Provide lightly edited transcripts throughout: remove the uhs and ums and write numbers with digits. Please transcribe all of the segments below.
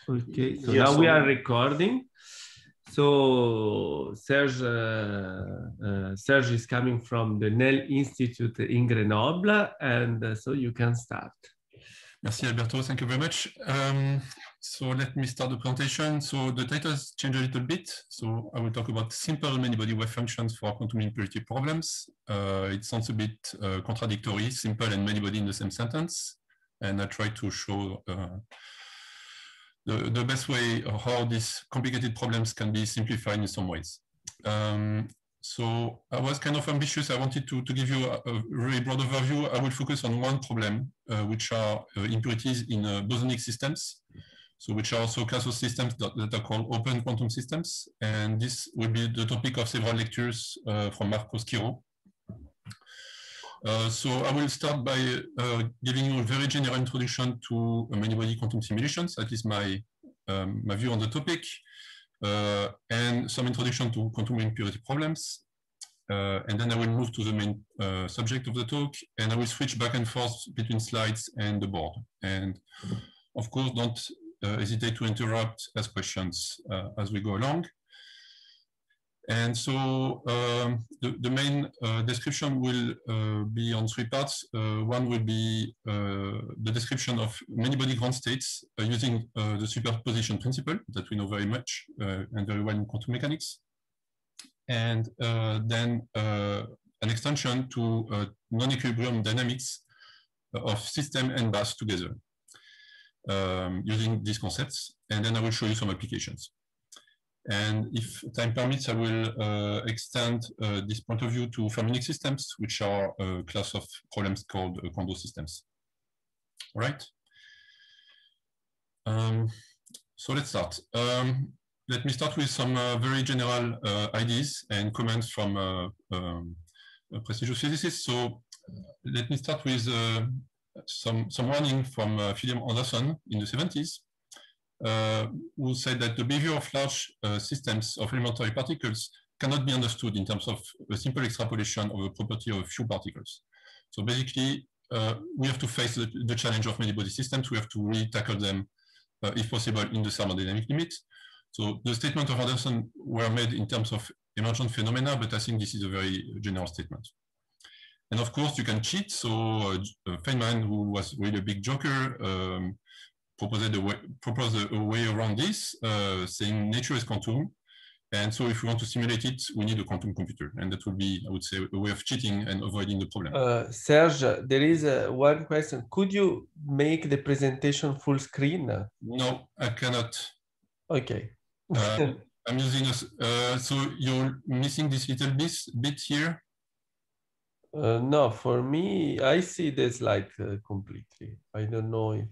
Okay, so Yes, now we are recording. So Serge is coming from the NEL Institute in Grenoble, and so you can start. Merci Alberto, thank you very much. So let me start the presentation. So the title has changed a little bit. So I will talk about simple many-body wave functions for quantum impurity problems. It sounds a bit contradictory, simple and many-body in the same sentence. And I try to show the best way of how these complicated problems can be simplified in some ways. So I was kind of ambitious. I wanted to give you a very broad overview. I will focus on one problem, which are impurities in bosonic systems, so which are also class of systems that are called open quantum systems. And this will be the topic of several lectures from Marco Schiro. So I will start by giving you a very general introduction to many-body quantum simulations. That is my view on the topic, and some introduction to quantum impurity problems. And then I will move to the main subject of the talk, and I will switch back and forth between slides and the board. And of course, don't hesitate to interrupt, ask questions as we go along. And so the main description will be on three parts. One will be the description of many-body ground states using the superposition principle that we know very much and very well in quantum mechanics. And then an extension to non-equilibrium dynamics of system and mass together using these concepts. And then I will show you some applications. And if time permits, I will extend this point of view to fermionic systems, which are a class of problems called Kondo systems. All right. So let's start. Let me start with some very general ideas and comments from prestigious physicists. So let me start with some warning from Philip Anderson in the 70s. Who said that the behavior of large systems of elementary particles cannot be understood in terms of a simple extrapolation of a property of a few particles. So basically, we have to face the challenge of many-body systems. We have to really tackle them, if possible, in the thermodynamic limit. So the statement of Anderson were made in terms of emergent phenomena, but I think this is a very general statement. And of course, you can cheat. So Feynman, who was really a big joker, proposed a way around this, saying nature is quantum. And so if we want to simulate it, we need a quantum computer. And that would be, I would say, a way of cheating and avoiding the problem. Serge, there is one question. Could you make the presentation full screen? No, I cannot. Okay. I'm using so you're missing this little bit here? No, for me, I see the slide completely. I don't know if...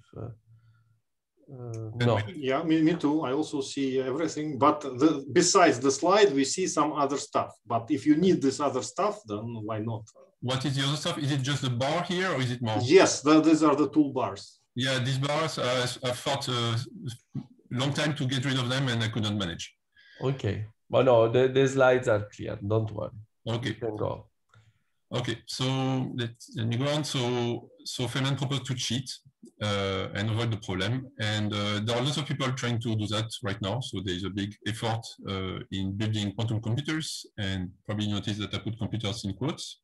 no. Yeah, me too. I also see everything. But besides the slide, we see some other stuff. But if you need this other stuff, then why not? What is the other stuff? Is it just the bar here, or is it more? Yes, these are the toolbars. Yeah, these bars, I thought a long time to get rid of them, and I couldn't manage. Okay. But no, the slides are clear. Don't worry. Okay. You can go. Okay, so let me go on. So Feynman proposed to cheat and avoid the problem. And there are lots of people trying to do that right now. So there is a big effort in building quantum computers. And probably notice that I put computers in quotes.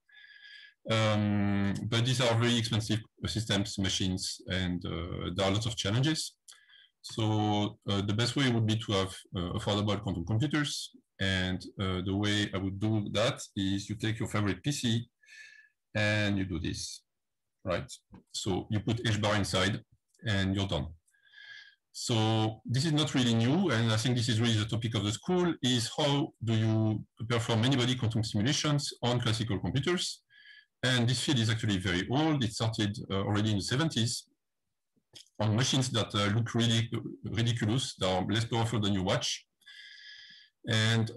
But these are very expensive systems, machines, and there are lots of challenges. So the best way would be to have affordable quantum computers. And the way I would do that is you take your favorite PC and you do this, right? So you put HBAR inside and you're done. So this is not really new, and I think this is really the topic of the school, is how do you perform many-body quantum simulations on classical computers? And this field is actually very old. It started already in the 70s on machines that look really ridiculous. They are less powerful than your watch. And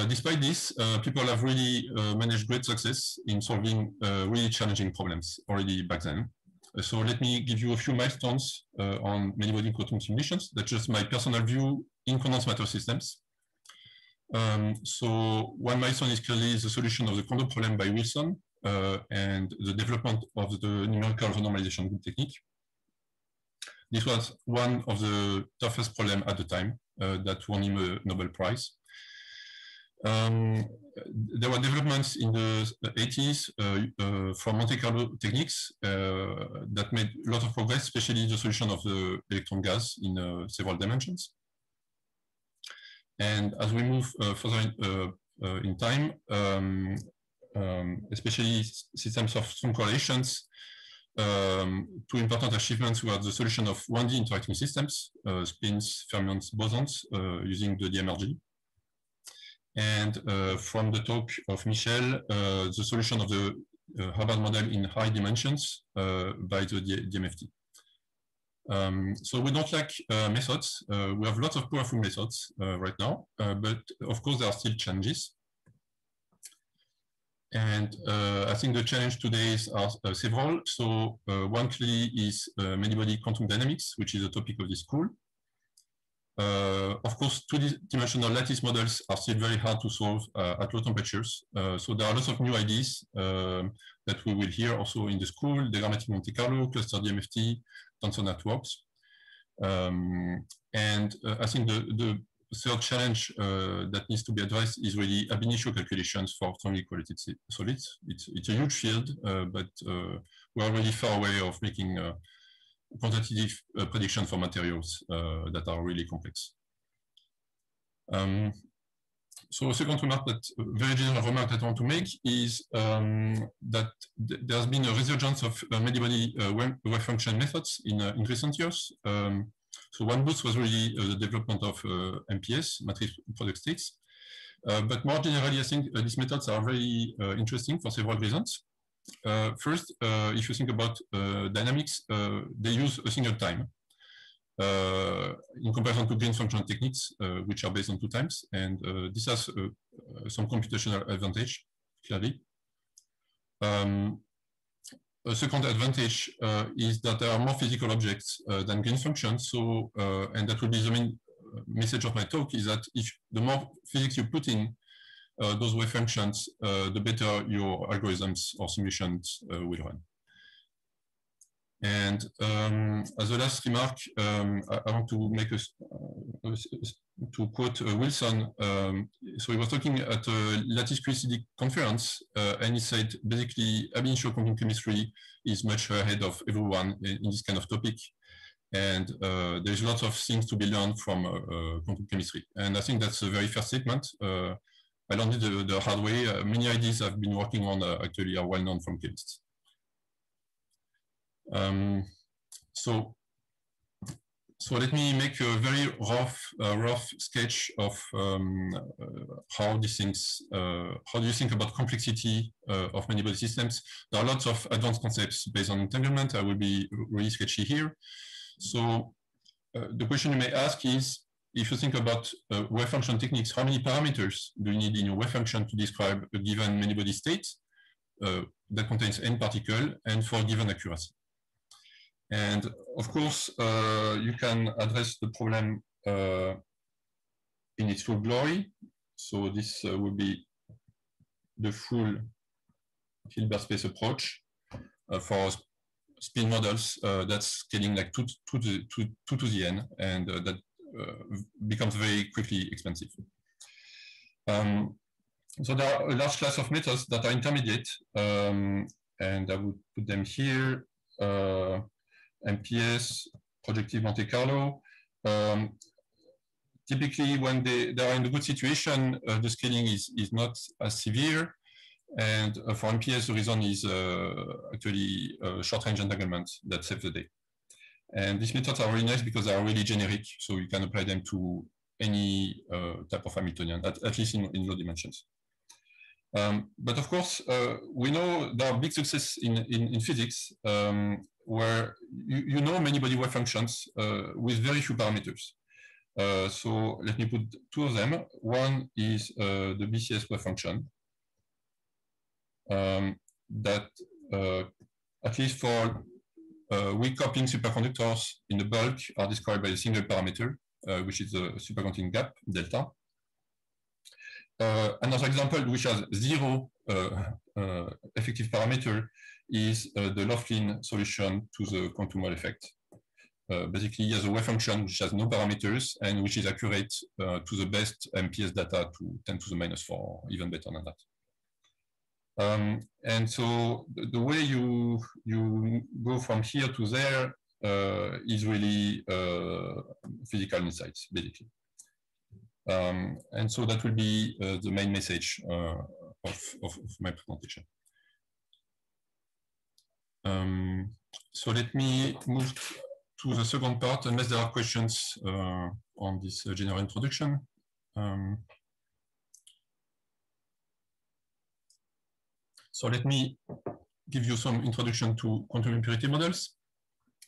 despite this, people have really managed great success in solving really challenging problems already back then. So let me give you a few milestones on many-body quantum simulations. That's just my personal view in condensed matter systems. So one milestone is clearly the solution of the Kondo problem by Wilson and the development of the numerical renormalization technique. This was one of the toughest problems at the time that won him a Nobel Prize. There were developments in the 80s from Monte Carlo techniques that made a lot of progress, especially the solution of the electron gas in several dimensions. And as we move further in time, especially systems of strong correlations, two important achievements were the solution of 1D interacting systems, spins, fermions, bosons, using the DMRG. And from the talk of Michel, the solution of the Hubbard model in high dimensions by the DMFT. So we don't lack methods. We have lots of powerful methods right now, but of course there are still challenges. And I think the challenge today are several. So one clearly is many-body quantum dynamics, which is the topic of this school. Of course, two-dimensional lattice models are still very hard to solve at low temperatures. So there are lots of new ideas that we will hear also in the school: diagrammatic Monte Carlo, cluster DMFT, tensor networks. And I think the third challenge that needs to be addressed is really ab initio calculations for strongly correlated solids. It's a huge field, but we are really far away of making quantitative prediction for materials that are really complex. So a second remark, very general remark that I want to make is that there's been a resurgence of many-body wave function methods in recent years. So one boost was really the development of MPS, matrix product states. But more generally, I think these methods are very interesting for several reasons. First, if you think about dynamics, they use a single time in comparison to Green function techniques, which are based on 2 times. And this has some computational advantage, clearly. A second advantage is that there are more physical objects than Green functions. So, and that will be the main message of my talk, is that if the more physics you put in those wave functions, the better your algorithms or simulations will run. And as a last remark, I want to make to quote Wilson. So he was talking at a lattice QCD conference, and he said basically ab initio quantum chemistry is much ahead of everyone in this kind of topic, and there's lots of things to be learned from quantum chemistry. And I think that's a very fair statement. I learned it the hard way. Many ideas I've been working on actually are well known from chemists. So let me make a very rough sketch of how these things, how do you think about complexity of many-body systems? There are lots of advanced concepts based on entanglement. I will be really sketchy here. So the question you may ask is, if you think about wave function techniques, how many parameters do you need in your wave function to describe a given many-body state that contains n particle and for a given accuracy? And of course, you can address the problem in its full glory. So this will be the full Hilbert space approach for spin models that's scaling like 2 to the n, and that becomes very quickly expensive. So there are a large class of methods that are intermediate, and I would put them here. MPS, projective Monte Carlo. Typically, when they are in a good situation, the scaling is not as severe. And for MPS, the reason is actually short-range entanglement that saves the day. And these methods are really nice because they are really generic, so you can apply them to any type of Hamiltonian, at least in low dimensions. But of course, we know there are big success in physics where you know many-body wave functions with very few parameters. So let me put 2 of them. One is the BCS wave function that, at least for weak coupling superconductors in the bulk, are described by a single parameter, which is the superconducting gap, delta. Another example which has 0 effective parameter is the Laughlin solution to the quantum Hall effect. basically has a wave function which has no parameters and which is accurate to the best MPS data to 10 to the minus 4, even better than that. And so the way you go from here to there is really physical insights, basically. And so that will be the main message of my presentation. So let me move to the second part, unless there are questions on this general introduction. So let me give you some introduction to quantum impurity models.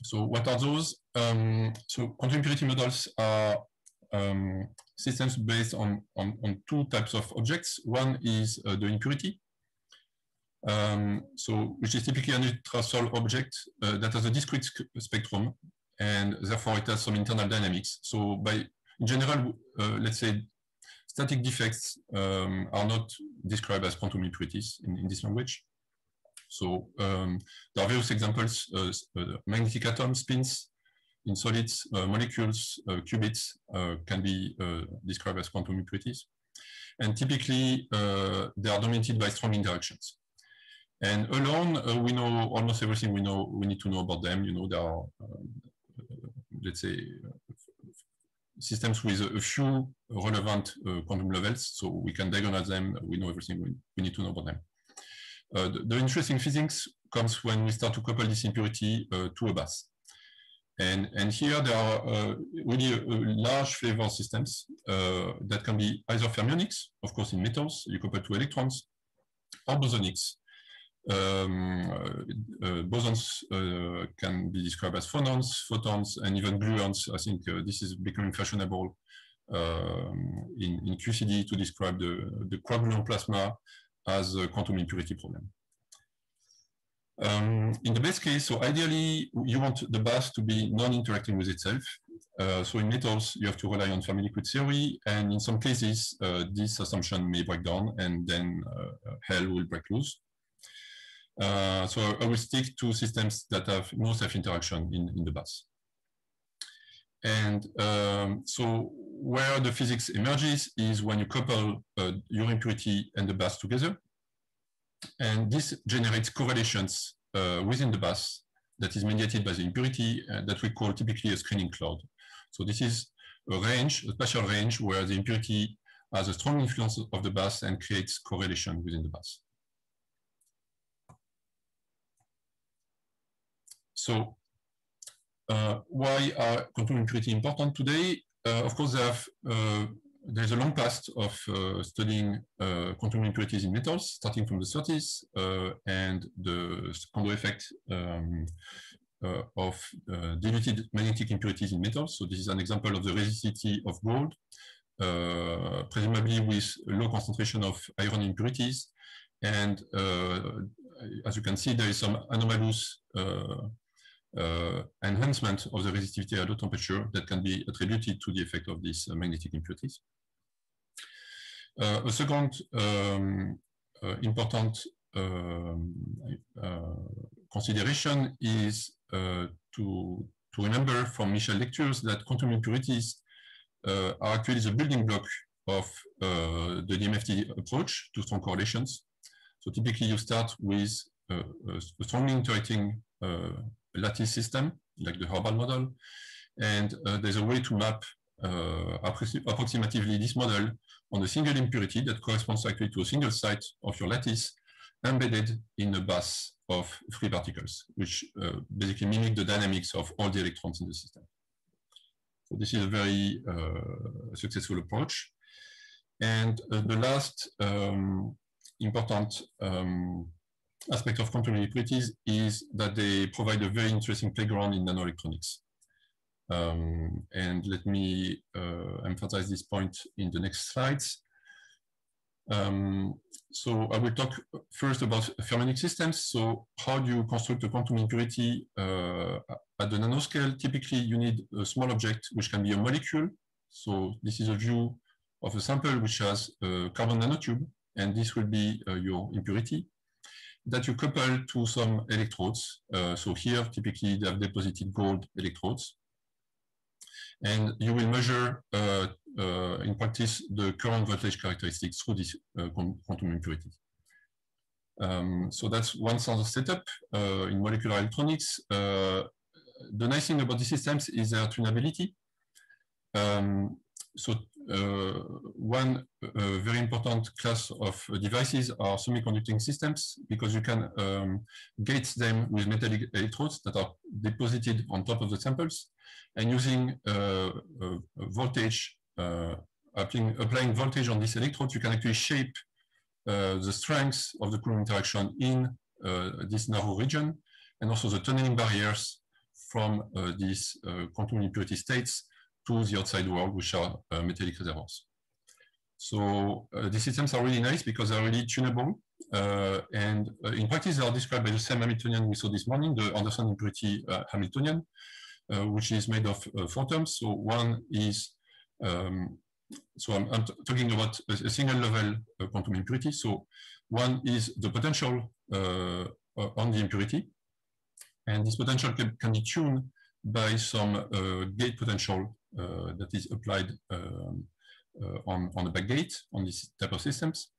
So what are those? So quantum impurity models are systems based on two types of objects. One is the impurity, which is typically an ultrasol object that has a discrete spectrum, and therefore it has some internal dynamics. So in general, let's say static defects are not described as quantum impurities in this language. So there are various examples, magnetic atoms, spins in solids, molecules, qubits can be described as quantum impurities. And typically, they are dominated by strong interactions. And alone, we know almost everything we need to know about them. You know, there are, let's say, systems with a few relevant quantum levels, so we can diagonalize them. We know everything we need to know about them. The interesting physics comes when we start to couple this impurity to a bath. And here there are really a large flavor of systems that can be either fermionics, of course in metals, you couple two electrons, or bosonics. Bosons can be described as phonons, photons, and even gluons. I think this is becoming fashionable in QCD to describe the quark-gluon plasma as a quantum impurity problem. In the best case, so ideally, you want the bath to be non-interacting with itself. So in metals, you have to rely on Fermi liquid theory, and in some cases, this assumption may break down, and then hell will break loose. So I will stick to systems that have no self-interaction in the bath. And so where the physics emerges is when you couple your impurity and the bath together. And this generates correlations within the bath that is mediated by the impurity that we call typically a screening cloud. So this is a range, a spatial range, where the impurity has a strong influence of the bath and creates correlation within the bath. So why are quantum impurity important today? Of course, there's a long past of studying quantum impurities in metals, starting from the 30s, and the Kondo effect of diluted magnetic impurities in metals. So this is an example of the resistivity of gold, presumably with low concentration of iron impurities. And as you can see, there is some anomalous enhancement of the resistivity at low temperature that can be attributed to the effect of these magnetic impurities. A second important consideration is to remember from Michel lectures that quantum impurities are actually the building block of the DMFT approach to strong correlations. So typically you start with a strongly interacting lattice system, like the Hubble model, and there's a way to map approximatively this model on a single impurity that corresponds actually to a single site of your lattice embedded in a bath of free particles, which basically mimic the dynamics of all the electrons in the system. So this is a very successful approach. And the last important aspect of quantum impurities is that they provide a very interesting playground in nanoelectronics. And let me emphasize this point in the next slides. So I will talk first about fermionic systems. So how do you construct a quantum impurity at the nanoscale? Typically, you need a small object, which can be a molecule. So this is a view of a sample which has a carbon nanotube, and this will be your impurity that you couple to some electrodes. So here, typically, they have deposited gold electrodes. And you will measure in practice the current voltage characteristics through this quantum impurity. So that's one sort of setup in molecular electronics. The nice thing about these systems is their tunability. One very important class of devices are semiconducting systems, because you can gate them with metallic electrodes that are deposited on top of the samples, and using voltage, applying voltage on these electrodes, you can actually shape the strength of the Coulomb interaction in this narrow region, and also the tunneling barriers from these quantum impurity states to the outside world, which are metallic reservoirs. So these systems are really nice because they're really tunable. And in practice, they are described by the same Hamiltonian we saw this morning, the Anderson impurity Hamiltonian, which is made of 4 terms. So one is, so I'm talking about a single level quantum impurity. So one is the potential on the impurity. And this potential can be tuned by some gate potential that is applied on the backgate on this type of systems.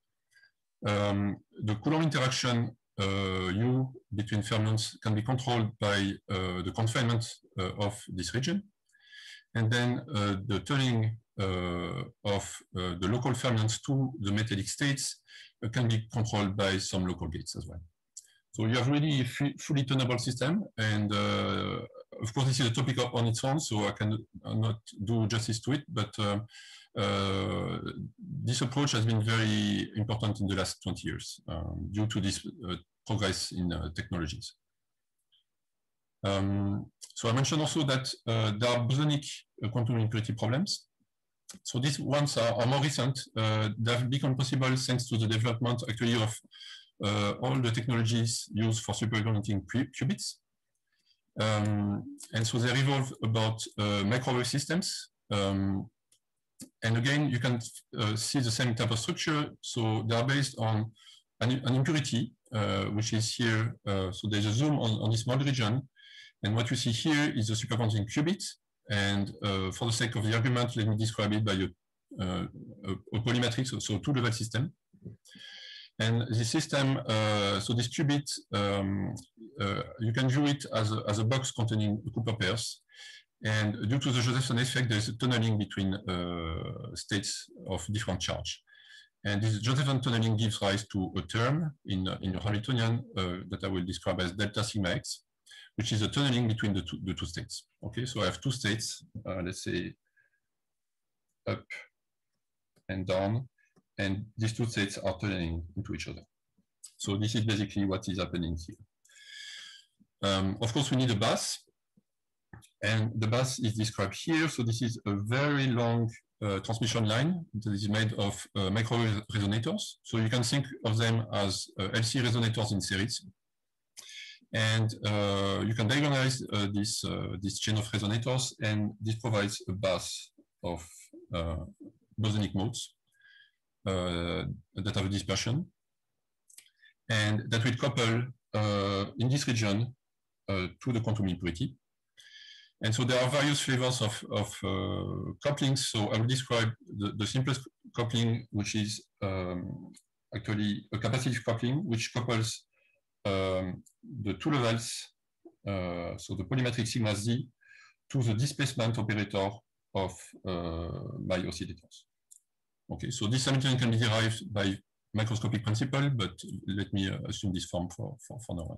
The Coulomb interaction U between fermions can be controlled by the confinement of this region. And then the turning of the local fermions to the metallic states can be controlled by some local gates as well. So you have really a fully tunable system, and of course this is a topic on its own, so I can not do justice to it, but this approach has been very important in the last 20 years due to this progress in technologies. So I mentioned also that there are bosonic quantum impurity problems. So these ones are more recent. They have become possible thanks to the development actually of all the technologies used for superconducting qubits. And so they revolve about microwave systems. And again, you can see the same type of structure. So they are based on an impurity, which is here. So there's a zoom on this small region. And what you see here is a superconducting qubit. And for the sake of the argument, let me describe it by a polymatrix, so two-level system. And this system, so this qubit, you can view it as a box containing Cooper pairs. And due to the Josephson effect, there's a tunneling between states of different charge. And this Josephson tunneling gives rise to a term in your Hamiltonian that I will describe as delta sigma x, which is a tunneling between the two states. Okay, so I have two states, let's say up and down, and these two states are tunneling into each other. So this is basically what is happening here. Of course, we need a bus, and the bus is described here. So this is a very long transmission line that is made of microwave resonators. So you can think of them as LC resonators in series. And you can diagonalize this chain of resonators, and this provides a bus of bosonic modes that have a dispersion, and that will couple in this region to the quantum impurity. And so there are various flavors of couplings. So I will describe the simplest coupling, which is actually a capacitive coupling, which couples the two levels, so the polymatrix sigma z, to the displacement operator of my oscillators. Okay, so this Hamiltonian can be derived by microscopic principle, but let me assume this form for now on.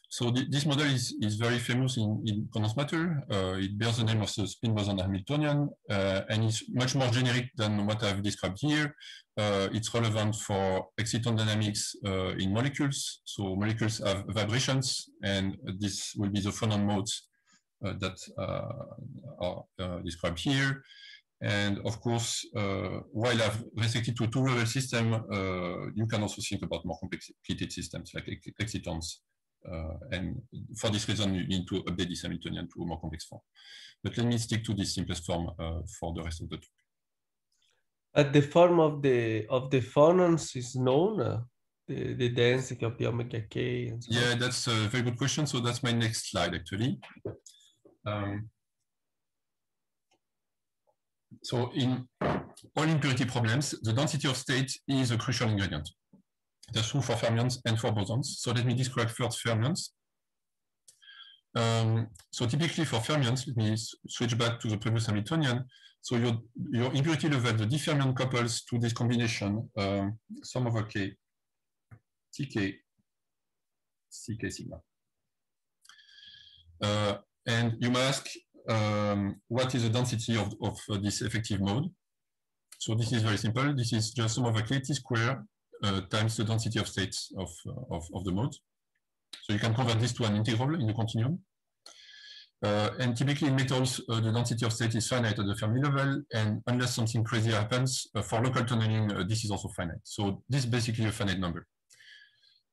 So this model is very famous in condensed matter. It bears the name of the spin boson Hamiltonian, and is much more generic than what I've described here. It's relevant for exciton dynamics in molecules. So molecules have vibrations, and this will be the phonon modes that are described here. And of course, while I've restricted to a two-level system, you can also think about more complicated systems like excitons. And for this reason, you need to update this Hamiltonian to a more complex form. But let me stick to this simplest form for the rest of the talk. But the form of the phonons is known, the density of the omega k. And so yeah, that's a very good question. So that's my next slide, actually. So in all impurity problems, the density of state is a crucial ingredient. That's true for fermions and for bosons. So let me describe first fermions. So typically for fermions, let me switch back to the previous Hamiltonian. So your impurity level, the D fermion couples to this combination, sum over K, Tk, Ck sigma. And you may ask, what is the density of this effective mode? So this is very simple. This is just sum over K T square times the density of states of the mode. So you can convert this to an integral in the continuum. And typically in metals, the density of state is finite at the Fermi level, and unless something crazy happens, for local tunneling, this is also finite. So this is basically a finite number.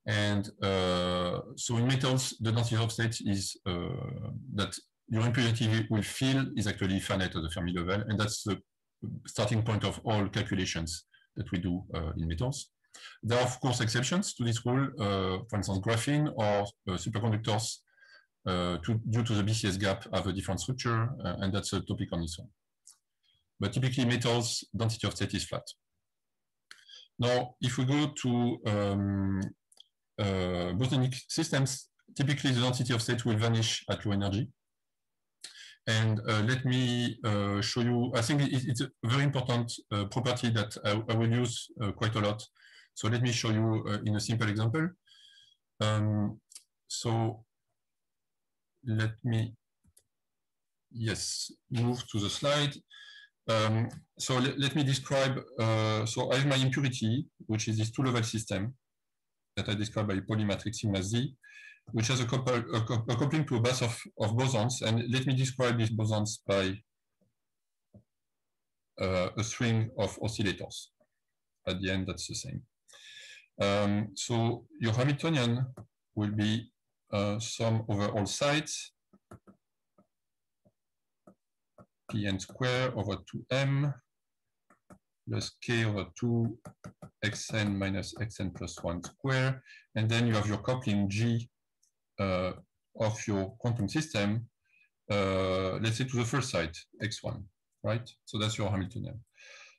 And so in metals, the density of state is that your impurity will fill is actually finite at the Fermi level, and that's the starting point of all calculations that we do in metals. There are, of course, exceptions to this rule, for instance, graphene or superconductors due to the BCS gap have a different structure, and that's a topic on its own. But typically metals, density of state is flat. Now, if we go to bosonic systems, typically the density of state will vanish at low energy. And let me show you, I think it's a very important property that I will use quite a lot. So let me show you in a simple example. So let me, move to the slide. So let me describe, so I have my impurity, which is this two-level system that I described by polymatrix sigma Z, which has a coupling to a bus of bosons. And let me describe these bosons by a string of oscillators. At the end, that's the same. So your Hamiltonian will be sum over all sides, Pn square over 2m plus k over 2 xn minus xn plus 1 square. And then you have your coupling G of your quantum system, let's say to the first side, x1, right? So that's your Hamiltonian.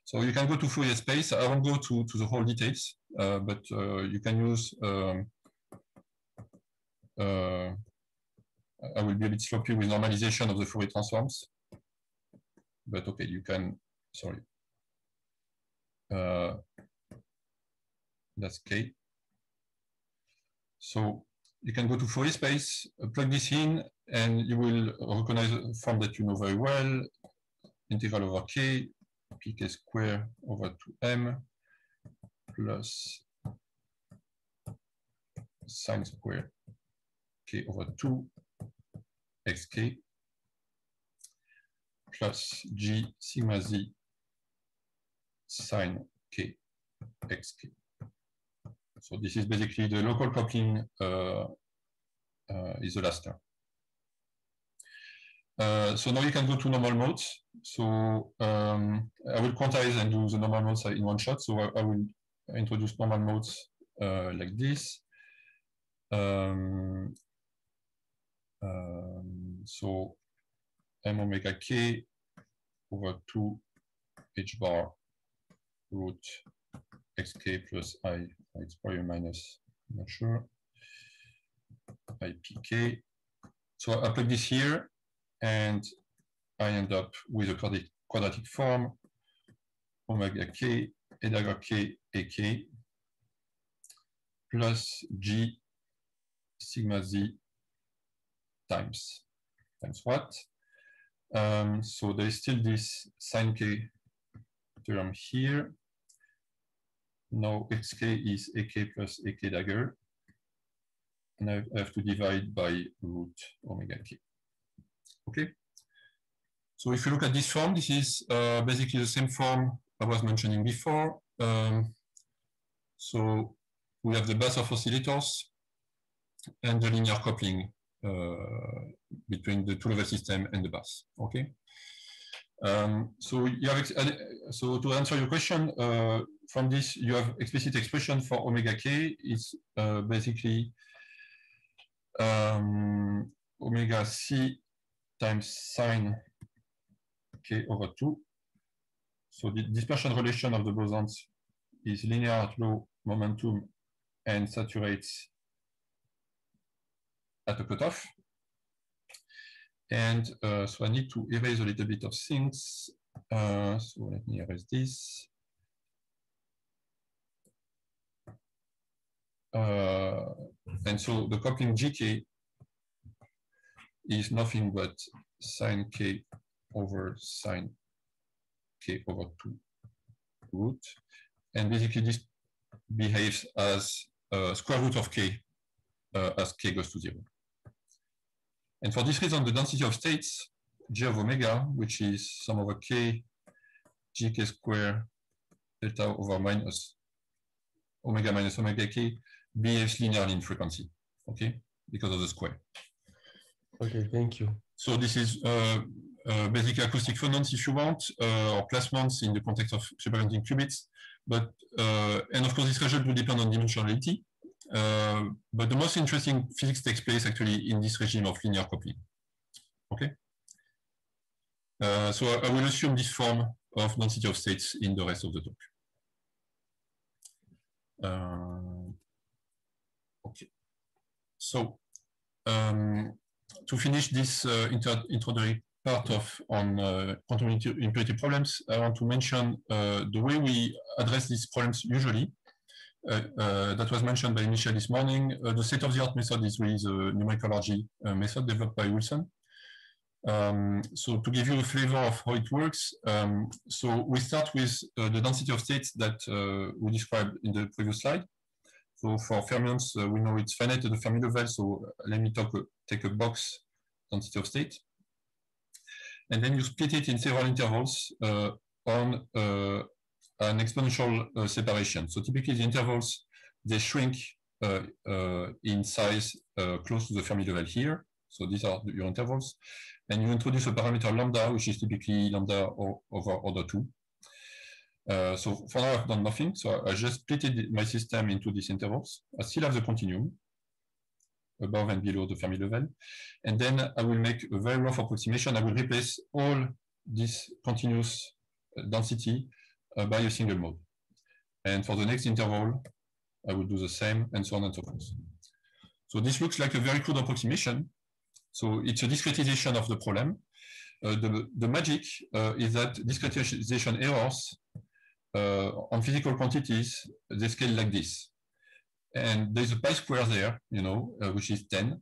So you can go to Fourier space. I won't go to the whole details, but you can use, I will be a bit sloppy with normalization of the Fourier transforms. But okay, you can, sorry. That's K. So you can go to Fourier space, plug this in, and you will recognize a form that you know very well, integral over K, pk square over 2m plus sine square K over 2 xk plus G sigma Z sine K xk. So this is basically the local coupling is the last term. So now you can go to normal modes. So I will quantize and do the normal modes in one shot. So I will introduce normal modes like this. So m omega k over 2 h bar root xk plus I, it's probably minus, I'm not sure, ipk. So I plug this here, and I end up with a quadratic form, omega k, e dagger k, ak, plus g sigma z times what? So there is still this sine k term here. Now xk is ak plus ak dagger, and I have to divide by root omega k. Okay. So if you look at this form, this is basically the same form I was mentioning before. So we have the bus of oscillators and the linear coupling between the two-level system and the bus. Okay. So you have so to answer your question, from this you have explicit expression for omega k is basically omega c times sine k over 2 So the dispersion relation of the bosons is linear at low momentum and saturates at a cutoff. And so I need to erase a little bit of things. So let me erase this. And so the coupling GK is nothing but sine K over sine K over 2 root. And basically this behaves as square root of K as K goes to 0. And for this reason, the density of states, G of omega, which is sum over K, GK square delta over minus omega minus omega K, behaves linearly in frequency, okay, because of the square. Okay, thank you. So this is basically acoustic phonons, if you want, or plasmons in the context of superconducting qubits. But and of course, this result will depend on dimensionality. But the most interesting physics takes place actually in this regime of linear coupling. Okay. So I will assume this form of density of states in the rest of the talk. Okay. So to finish this introductory part on quantum impurity problems, I want to mention the way we address these problems usually. That was mentioned by Michel this morning. The state-of-the-art method is really the numerical RG method developed by Wilson. So to give you a flavor of how it works, so we start with the density of states that we described in the previous slide. So for fermions, we know it's finite at the Fermi level. So let me take a box density of state. And then you split it in several intervals on an exponential separation. So typically the intervals, they shrink in size close to the Fermi level here. So these are your intervals. And you introduce a parameter lambda, which is typically lambda over order 2. So for now, I've done nothing. So I just splitted my system into these intervals. I still have the continuum above and below the Fermi level. And then I will make a very rough approximation. I will replace all this continuous density by a single mode. And for the next interval, I will do the same, and so on and so forth. So this looks like a very crude approximation. So it's a discretization of the problem. The magic is that discretization errors on physical quantities, they scale like this. And there's a pi square there, you know, which is 10.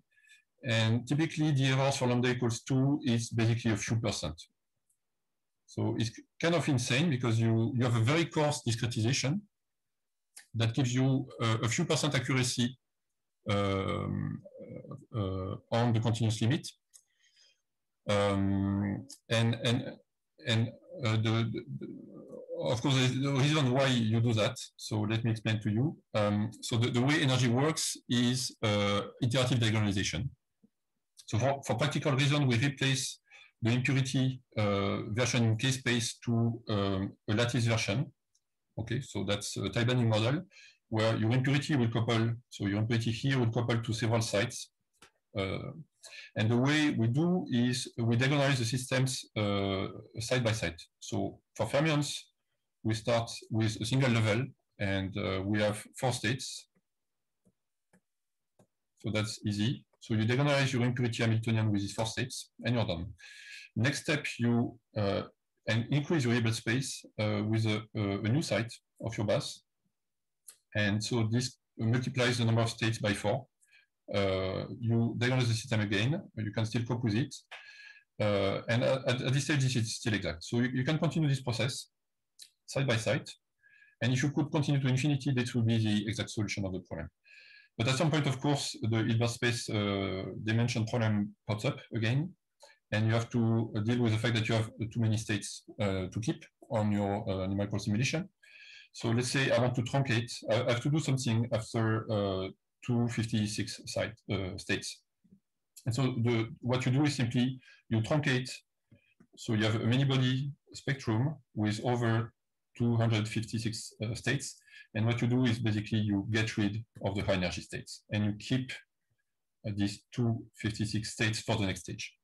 And typically the errors for lambda equals 2 is basically a few %. So it's kind of insane because you have a very coarse discretization that gives you a few % accuracy on the continuous limit. Of course, there's the reason why you do that. So let me explain to you. So the way energy works is iterative diagonalization. So for practical reasons, we replace the impurity version in K-space to a lattice version. Okay, so that's a tie-binding model where your impurity will couple, so your impurity here will couple to several sites. And the way we do is we diagonalize the systems side by side. So for fermions, we start with a single level and we have 4 states. So that's easy. So you diagonalize your impurity Hamiltonian with these 4 states and you're done. Next step, you increase your Hilbert space with a new site of your bus. And so this multiplies the number of states by 4. You diagonalize the system again, you can still cope with it. And at this stage, this is still exact. So you can continue this process side by side. And if you could continue to infinity, that would be the exact solution of the problem. But at some point, of course, the Hilbert space dimension problem pops up again. And you have to deal with the fact that you have too many states to keep on your numerical simulation. So let's say I want to truncate. I have to do something after 256 states. And so what you do is simply you truncate. So you have a many-body spectrum with over 256 states. And what you do is basically you get rid of the high energy states and you keep these 256 states for the next stage.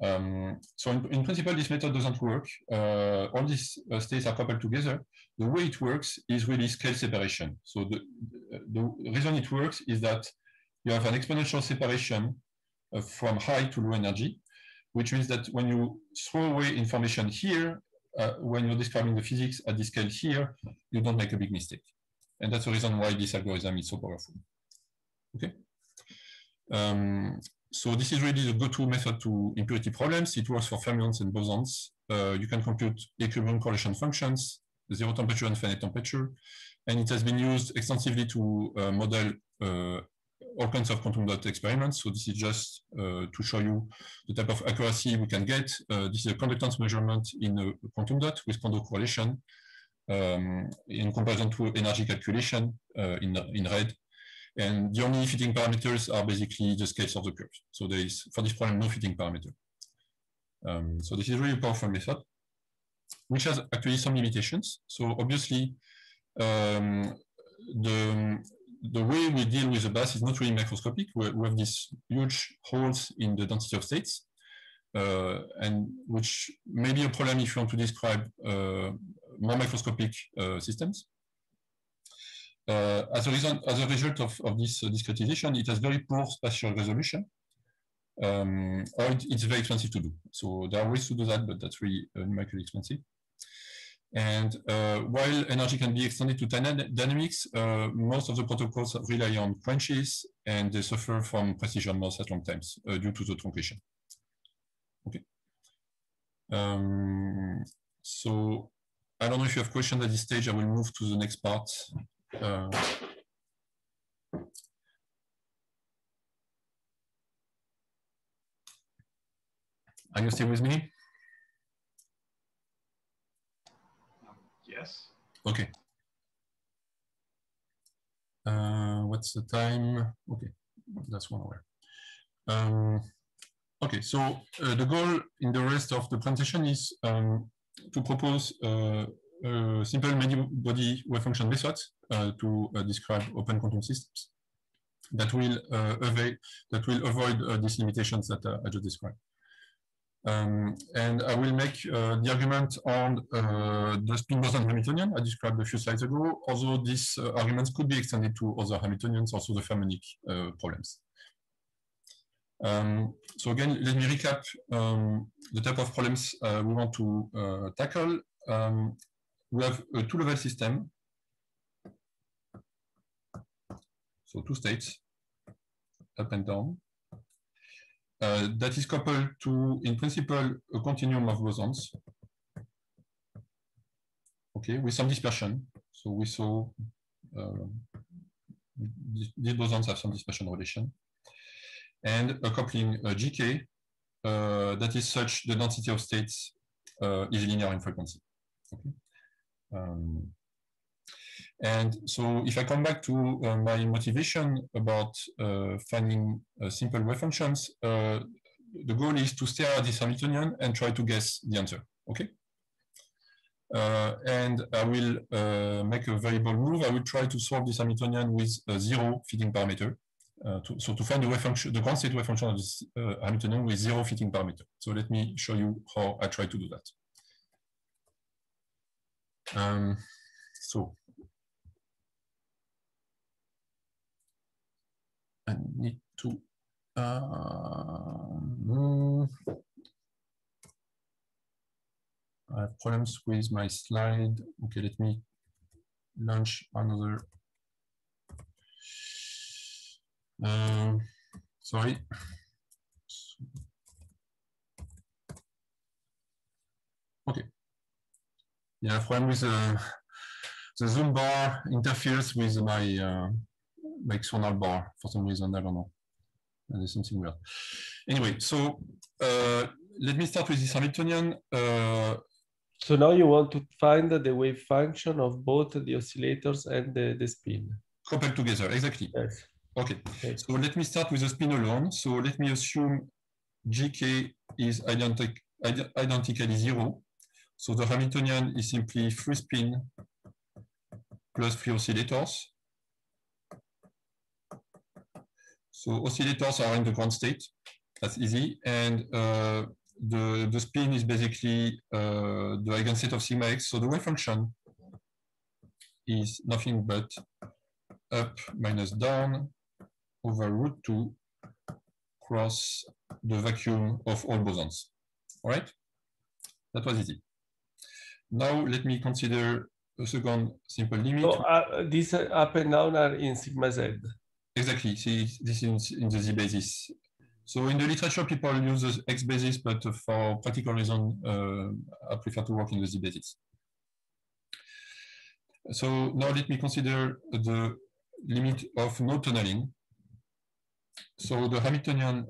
So in principle, this method doesn't work. All these states are coupled together. The way it works is really scale separation. So the reason it works is that you have an exponential separation from high to low energy, which means that when you throw away information here, when you're describing the physics at this scale here, you don't make a big mistake. And that's the reason why this algorithm is so powerful. Okay. So this is really the go-to method to impurity problems. It works for fermions and bosons. You can compute equilibrium correlation functions, zero temperature and finite temperature. And it has been used extensively to model all kinds of quantum dot experiments. So this is just to show you the type of accuracy we can get. This is a conductance measurement in a quantum dot with quantum correlation in comparison to energy calculation in red. And the only fitting parameters are basically the scales of the curves. So there is, for this problem, no fitting parameter. So this is really a powerful method, which has actually some limitations. So obviously, the way we deal with the bass is not really microscopic. We have these huge holes in the density of states, and which may be a problem if you want to describe more microscopic systems. As a result of this discretization, it has very poor spatial resolution, or it's very expensive to do. So there are ways to do that, but that's really numerically expensive. And while energy can be extended to dynamics, most of the protocols rely on quenches, and they suffer from precision loss at long times due to the truncation. Okay. So I don't know if you have questions at this stage. I will move to the next part. Are you still with me? Yes. Okay. What's the time? Okay, that's 1 hour. Okay, so the goal in the rest of the presentation is to propose simple many-body wave function methods to describe open quantum systems that will avoid these limitations that I just described. And I will make the argument on the spin boson Hamiltonian I described a few slides ago, although these arguments could be extended to other Hamiltonians, also the fermionic problems. So again, let me recap the type of problems we want to tackle. We have a two-level system, so 2 states, up and down, that is coupled to, in principle, a continuum of bosons, okay, with some dispersion. So we saw these bosons have some dispersion relation, and a coupling GK that is such the density of states is linear in frequency. Okay. And so if I come back to my motivation about finding simple wave functions, the goal is to stare at this Hamiltonian and try to guess the answer, okay? And I will make a very bold move. I will try to solve this Hamiltonian with a 0 fitting parameter. So to find the wave function, the ground state wave function of this Hamiltonian with 0 fitting parameter. So let me show you how I try to do that. So I need to I have problems with my slide. Okay, let me launch another. Sorry. Okay. Yeah, I have problem with the zoom bar interferes with my my external bar for some reason. I don't know. There's something weird. Anyway, so let me start with this Hamiltonian. So now you want to find the wave function of both the oscillators and the spin. Coupled together, exactly. Yes. Okay. Yes. So let me start with the spin alone. So let me assume GK is identically 0. So the Hamiltonian is simply free spin plus free oscillators. So oscillators are in the ground state. That's easy. And the spin is basically the eigenset of sigma x. So the wave function is nothing but up minus down over √2 cross the vacuum of all bosons. All right, that was easy. Now let me consider a second simple limit. So these up and down are in sigma z. Exactly. See, this is in the z basis. So in the literature, people use the x basis, but for practical reason, I prefer to work in the z basis. So now let me consider the limit of no tunneling. So the Hamiltonian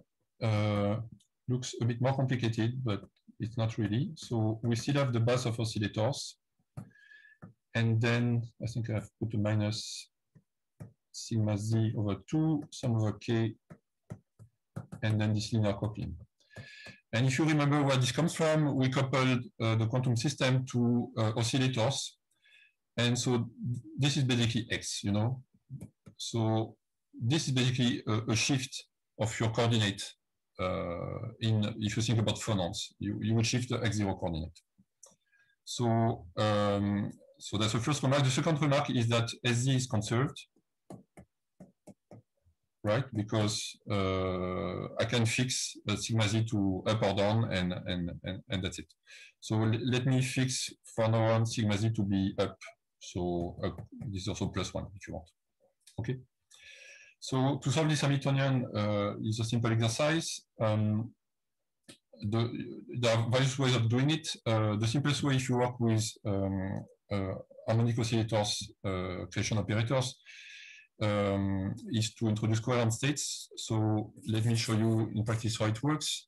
looks a bit more complicated, but it's not really. So we still have the bus of oscillators. And then I think I've put a minus sigma z over 2, sum over k, and then this linear coupling. And if you remember where this comes from, we coupled the quantum system to oscillators. And so this is basically x, you know. So this is basically a shift of your coordinate if you think about phonons, you will shift the x0 coordinate. So, so that's the first remark. The second remark is that SZ is conserved, right? Because I can fix sigma z to up or down, and that's it. So let me fix for now on sigma z to be up. So this is also +1 if you want. Okay. So to solve this Hamiltonian is a simple exercise. There are various ways of doing it. The simplest way, if you work with harmonic oscillators, creation operators, is to introduce coherent states. So let me show you in practice how it works.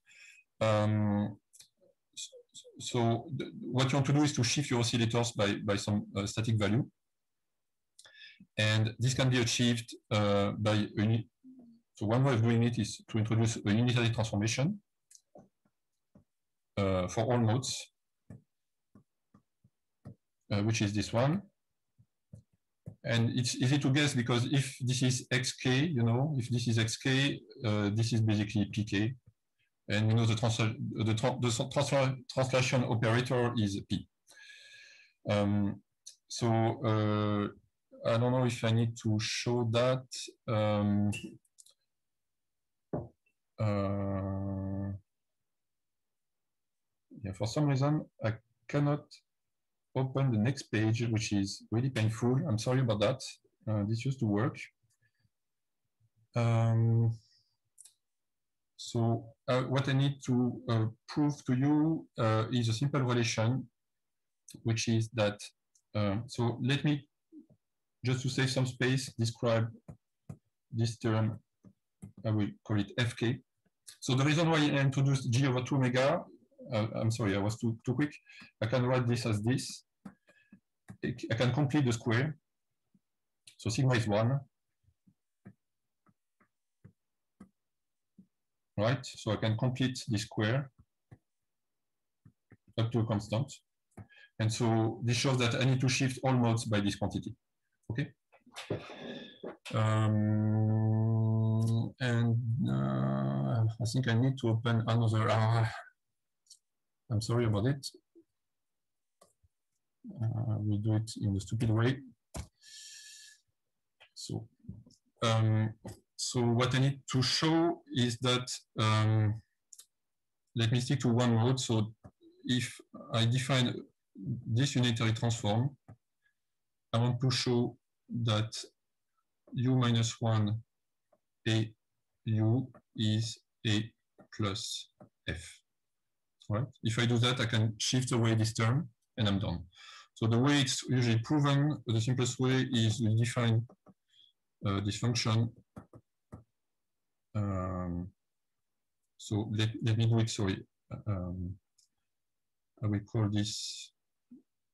So what you want to do is to shift your oscillators by some static value. And this can be achieved by so one way of doing it is to introduce a unitary transformation for all modes, which is this one. And it's easy to guess because if this is xk, you know, if this is xk, this is basically pk. And you know the translation operator is p. So I don't know if I need to show that. Yeah, for some reason, I cannot open the next page, which is really painful. I'm sorry about that. This used to work. So what I need to prove to you is a simple relation, which is that, so let me, just to save some space, describe this term. I will call it fk. So the reason why I introduced g over 2 omega, I'm sorry, I was too quick. I can write this as this. I can complete the square. So sigma is 1. Right? So I can complete this square up to a constant. And so this shows that I need to shift all modes by this quantity. Okay? I think I need to open another. I'm sorry about it. We'll do it in a stupid way. So, so what I need to show is that, let me stick to one mode. So if I define this unitary transform, I want to show that u minus 1 a u is a plus f. Right? If I do that, I can shift away this term and I'm done. So the way it's usually proven, the simplest way is we define this function. So let me do it, sorry. I will call this,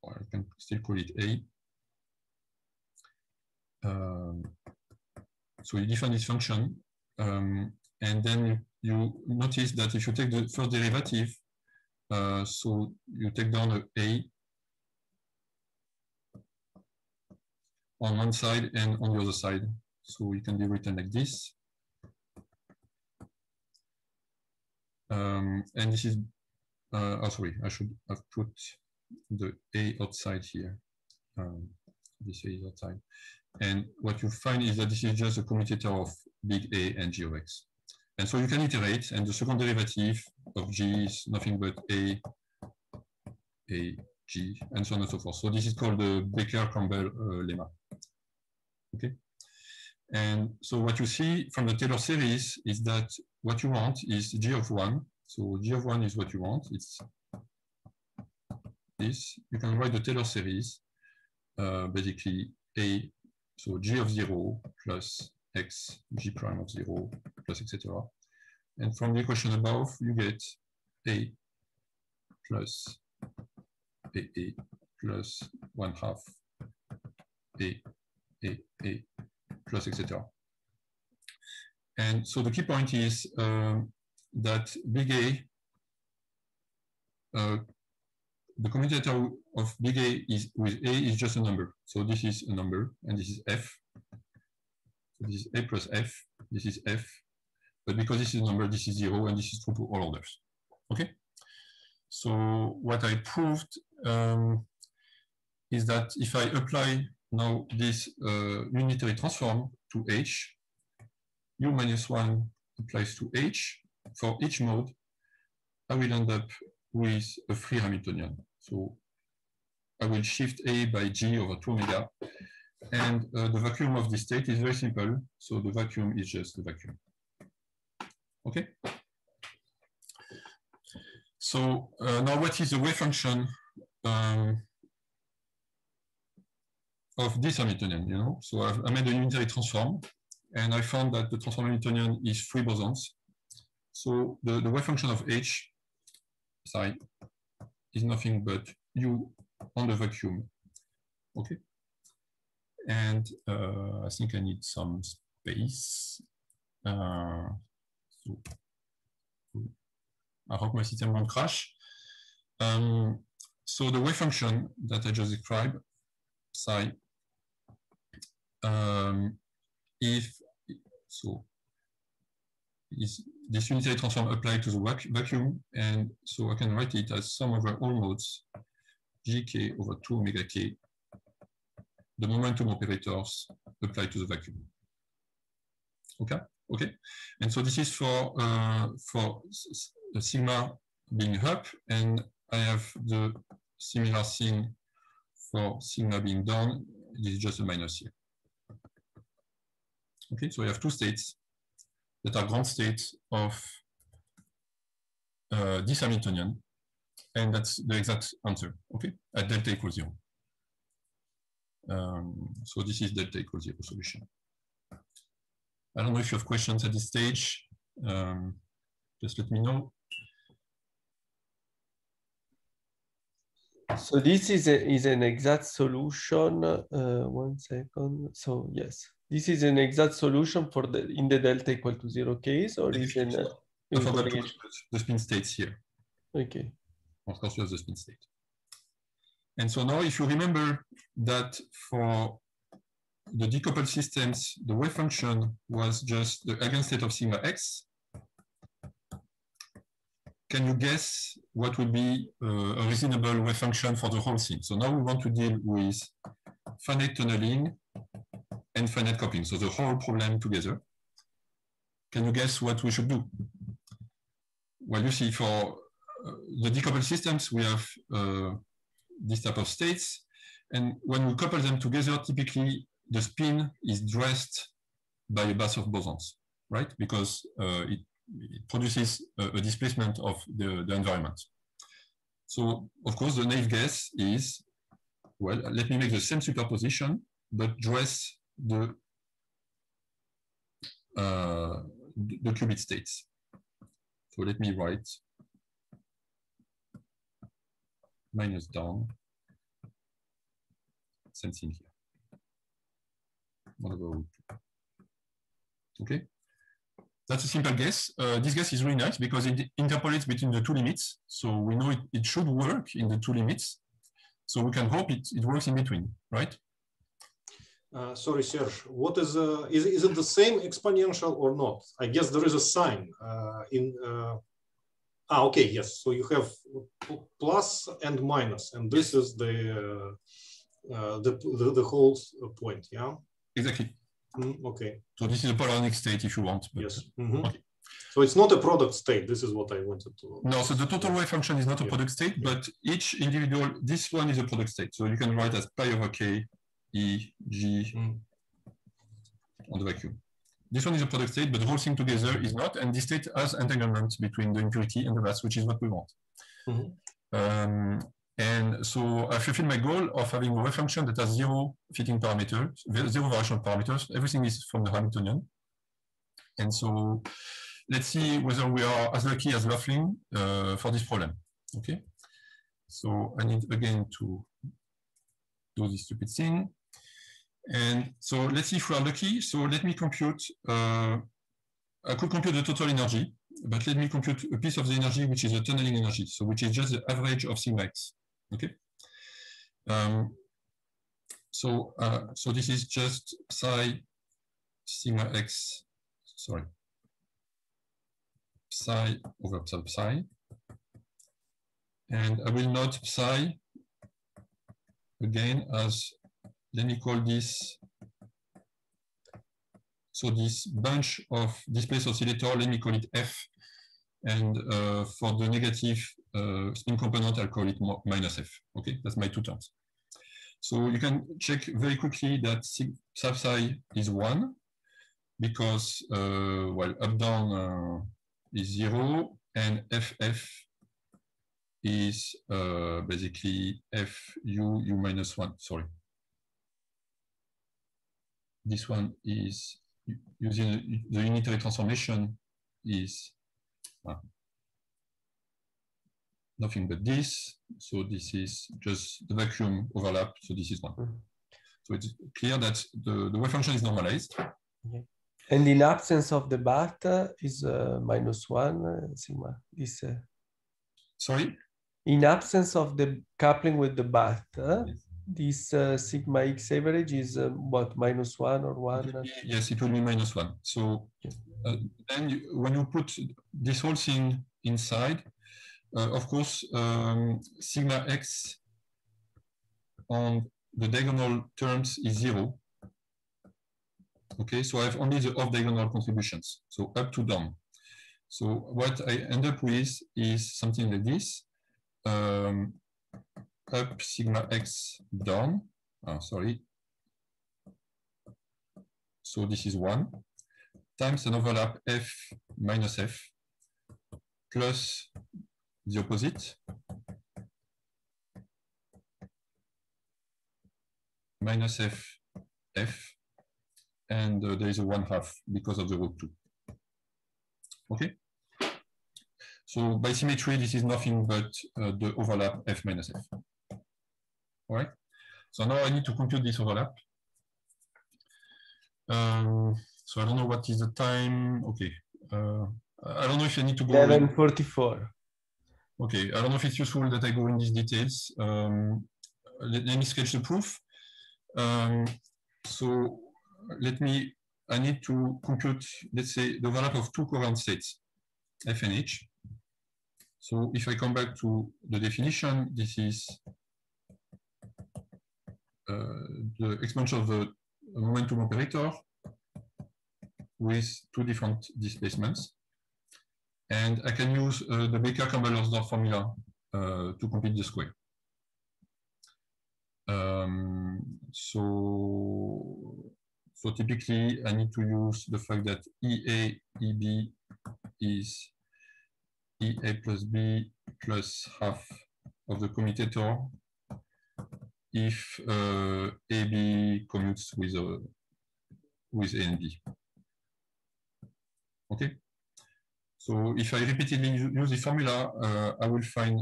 or I can still call it A. So you define this function, and then you notice that if you take the first derivative, so you take down A on one side and on the other side. So it can be written like this. And this is oh, sorry, I should have put the A outside here. This A is outside. And what you find is that this is just a commutator of big A and G of X. And so you can iterate, and the second derivative of G is nothing but A, G, and so on and so forth. So this is called the Becker-Campbell lemma. Okay. And so what you see from the Taylor series is that what you want is G of 1. So G of 1 is what you want. It's this. You can write the Taylor series, basically A, so G of 0 plus X, G prime of 0 plus etc. And from the equation above, you get A plus AA plus 1/2 A plus etc. And so the key point is that big A, the commutator of big A is with A is just a number. So this is a number, and this is F. So this is A plus F. This is F. But because this is a number, this is 0, and this is true to all orders. Okay. So what I proved is that if I apply now this unitary transform to H, U minus 1 applies to H, for each mode, I will end up with a free Hamiltonian. So I will shift A by G over 2 omega, and the vacuum of this state is very simple. So the vacuum is just the vacuum. Okay. So now what is the wave function of this Hamiltonian, you know? So I made a unitary transform, and I found that the transform Hamiltonian is 3 bosons. So the wave function of H psi is nothing but U on the vacuum. Okay. And I think I need some space. So I hope my system won't crash. So the wave function that I just described, psi, is this unitary transform applied to the vacuum, and so I can write it as sum over all modes gk over 2 omega k, the momentum operators applied to the vacuum. Okay, okay, and so this is for sigma being up, and I have the similar thing for sigma being down. This is just a minus here. Okay, so I have 2 states that are ground states of this Hamiltonian, and that's the exact answer, okay, at delta equals 0. So this is delta equals 0 solution. I don't know if you have questions at this stage. Just let me know. So this is an exact solution. 1 second. So yes, this is an exact solution for in the delta equal to 0 case, or is it? I forgot to put the spin states here. Okay. Of course, you have the spin state. And so now, if you remember that for the decoupled systems, the wave function was just the eigenstate of sigma x. Can you guess what would be a reasonable wave function for the whole thing? So now we want to deal with finite tunneling and finite coupling, so the whole problem together. Can you guess what we should do? Well, you see, for the decoupled systems, we have this type of states, and when we couple them together, typically the spin is dressed by a bath of bosons, right? Because it produces a displacement of the environment. So, of course, the naive guess is, well, let me make the same superposition, but dress the qubit states. So let me write minus down, same thing here. 1 over root 2. Okay. That's a simple guess. This guess is really nice because it interpolates between the 2 limits. So we know it should work in the 2 limits. So we can hope it works in between, right? Sorry, Serge. What is it the same exponential or not? I guess there is a sign in Okay, yes. So you have plus and minus, and this is the whole point, yeah? Exactly. Okay. So this is a Polaronic state if you want. But, yes. Okay. So it's not a product state. This is what I wanted to. No, so the total wave function is not a product state, but each individual, this one is a product state. So you can write as pi over k, E, G on the vacuum. This one is a product state, but the whole thing together is not. And this state has entanglement between the impurity and the mass, which is what we want. And so I fulfill my goal of having a wave function that has zero fitting parameters, zero variation parameters. Everything is from the Hamiltonian. And so let's see whether we are as lucky as Löffling for this problem. Okay. So I need again to do this stupid thing. And so let's see if we are lucky. So let me compute, I could compute the total energy, but let me compute a piece of the energy, which is the tunneling energy. So which is just the average of sigma x. Okay. So this is just psi sigma x, sorry, psi over psi. And I will note psi again as, let me call this, so this bunch of displaced oscillator, let me call it F. And for the negative spin component, I'll call it minus F. Okay, that's my two terms. So you can check very quickly that psi is 1 because, well, up down is 0 and FF is basically FU, U minus 1, sorry. This one is using the unitary transformation is nothing but this. So this is just the vacuum overlap. So this is 1. So it's clear that the wave function is normalized. Okay. And in absence of the bath is minus 1 sigma. This. Sorry? In absence of the coupling with the bath, this sigma x average is what, minus 1 or 1? Yes, it will be minus 1. So then when you put this whole thing inside, of course, sigma x on the diagonal terms is 0. Okay, so I have only the off-diagonal contributions, so up to down. So what I end up with is something like this. Up sigma x down, sorry. So this is 1 times an overlap F minus F plus the opposite minus F, F, and there is a 1/2 because of the root 2. Okay. So by symmetry, this is nothing but the overlap F minus F. All right. So now I need to compute this overlap. So I don't know what is the time. Okay. I don't know if I need to go. 11:44. Okay. I don't know if it's useful that I go in these details. Let me sketch the proof. So I need to compute, let's say, the overlap of two covariant states, F and H. So if I come back to the definition, this is the expansion of the momentum operator with two different displacements. And I can use the Baker-Campbell-Hausdorff formula to complete the square. So typically, I need to use the fact that EA, EB is EA plus B plus half of the commutator if AB commutes with A and B. Okay. So if I repeatedly use the formula, I will find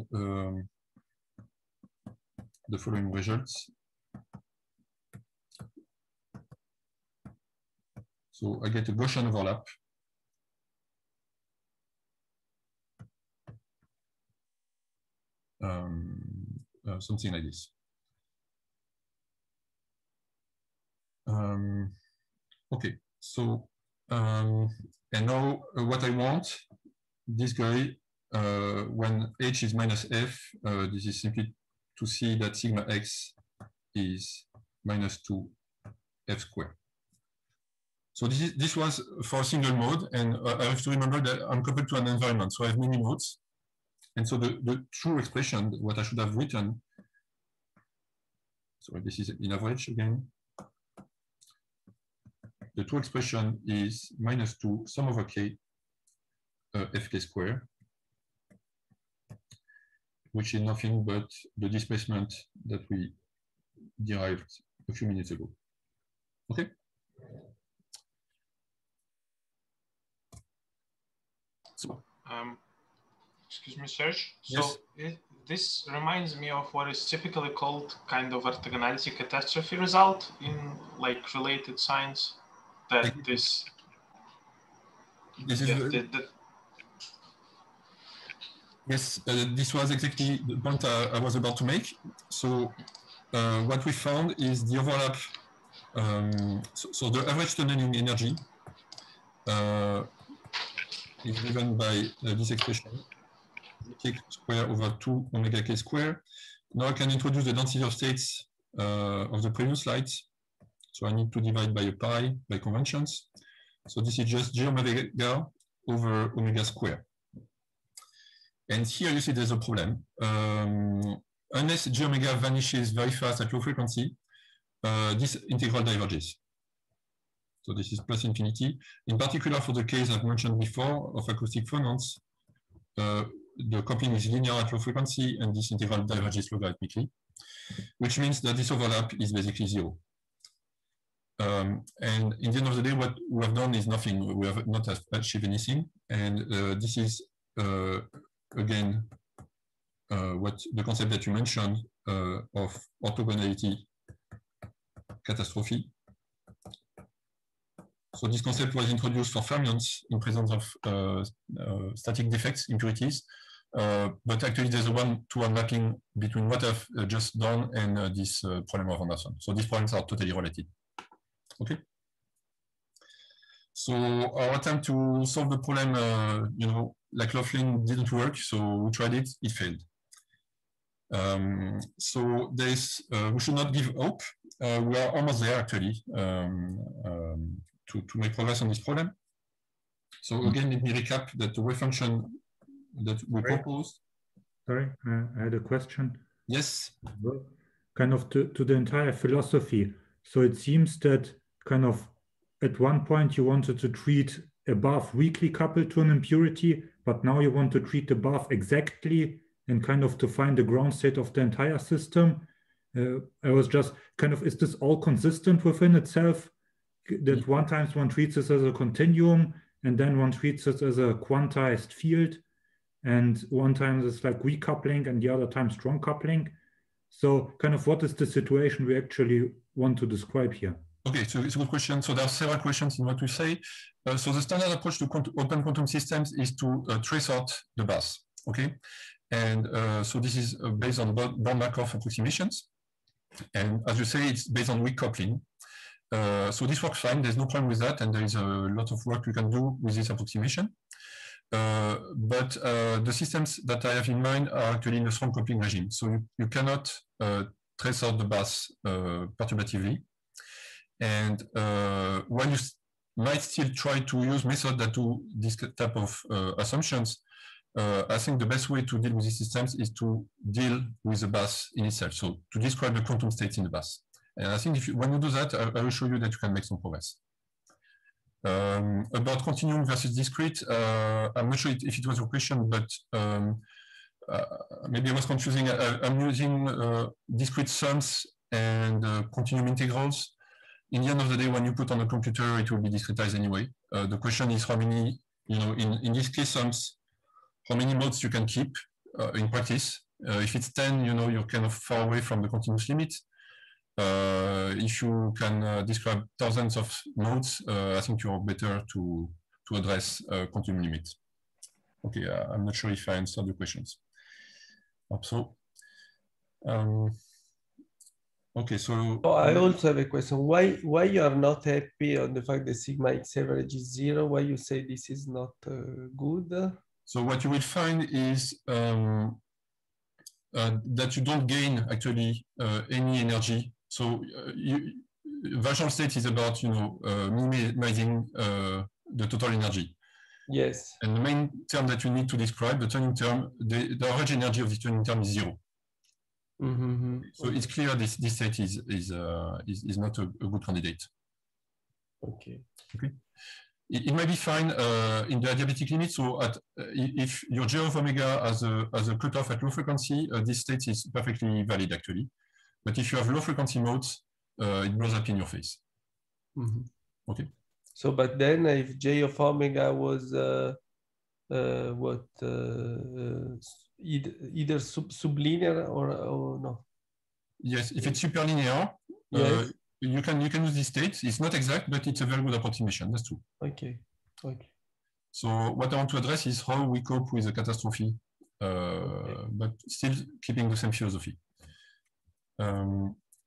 the following results. So I get a Gaussian overlap. Something like this. Okay, so and now what I want, this guy when h is minus f, this is simply to see that sigma x is minus 2 f squared. So this was for a single mode, and I have to remember that I'm coupled to an environment, so I have many modes. And so the true expression, what I should have written, so this is in average again. The true expression is minus 2 sum over k fk squared, which is nothing but the displacement that we derived a few minutes ago. Okay. So, excuse me, Serge. Yes. So this reminds me of what is typically called kind of orthogonality catastrophe result in like related science. That this is yes, this was exactly the point I was about to make. So what we found is the overlap. So the average tunneling energy is given by this expression, k square over 2 omega k square. Now I can introduce the density of states of the previous slides. So I need to divide by a pi by conventions. So this is just j omega over omega square. And here you see there's a problem. Unless j omega vanishes very fast at low frequency, this integral diverges. So this is plus infinity. In particular, for the case I've mentioned before of acoustic phonons, the coupling is linear at low frequency, and this integral diverges logarithmically, which means that this overlap is basically 0. And in the end of the day, what we have done is nothing. We have not achieved anything. And this is, again, what the concept that you mentioned of orthogonality catastrophe. So this concept was introduced for fermions in presence of static defects, impurities. But actually, there's a one-to-one mapping between what I've just done and this problem of Anderson. So these problems are totally related. Okay. So our attempt to solve the problem, like Laughlin didn't work. So we tried it; it failed. So there's we should not give hope. We are almost there actually to make progress on this problem. So again, let me recap that the wave function that we proposed. Sorry, I had a question. Yes. Kind of to the entire philosophy. So it seems that kind of at one point you wanted to treat a bath weakly coupled to an impurity, but now you want to treat the bath exactly and kind of to find the ground state of the entire system. I was just kind of, is this all consistent within itself? That one times one treats this as a continuum, and then one treats it as a quantized field, and one time it's like weak coupling and the other time strong coupling. So kind of what is the situation we actually want to describe here? Okay, so it's a good question. So there are several questions in what we say. So the standard approach to open quantum systems is to trace out the bath, okay? And so this is based on Born-Markov approximations. And as you say, it's based on weak coupling. So this works fine, there's no problem with that, and there is a lot of work we can do with this approximation. But the systems that I have in mind are actually in a strong coupling regime. So you cannot trace out the bath perturbatively. And while you might still try to use methods that do this type of assumptions, I think the best way to deal with these systems is to deal with the bath in itself. So to describe the quantum states in the bath. And I think when you do that, I will show you that you can make some progress. About continuum versus discrete, I'm not sure if it was a question, but maybe I was confusing. I'm using discrete sums and continuum integrals. In the end of the day, when you put on a computer, it will be discretized anyway. The question is how many, in this case sums, how many modes you can keep in practice. If it's 10, you're kind of far away from the continuous limit. If you can describe thousands of nodes, I think you're better to address continuum limit. Okay, I'm not sure if I answered the questions. So, okay, so I also have a question. Why you are not happy on the fact that sigma x average is 0? Why you say this is not good? So what you will find is that you don't gain actually any energy. So variational state is about minimizing the total energy. Yes. And the main term that you need to describe, the turning term, the average energy of this turning term is 0. Mm-hmm. So it's clear this state is not a good candidate. Okay. Okay. It might be fine in the adiabatic limit. So if your J of omega as a cutoff at low frequency, this state is perfectly valid actually. But if you have low frequency modes, it blows up in your face. Mm-hmm. Okay. So, but then if J of omega was either sublinear or no? Yes, if it's superlinear, yes. You can use this state. It's not exact, but it's a very good approximation. That's true. Okay. Okay. So what I want to address is how we cope with the catastrophe, but still keeping the same philosophy.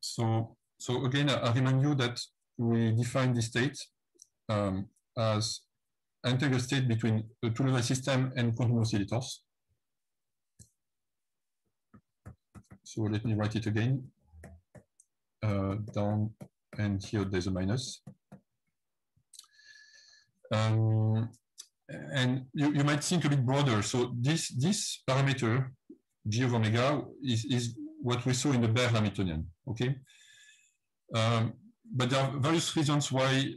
So again, I remind you that we define this state as an integral state between a two-level system and quantum oscillators. So let me write it again. Down, and here there's a minus. And you might think a bit broader. So this parameter, G of omega, is what we saw in the Baire Hamiltonian, okay? But there are various reasons why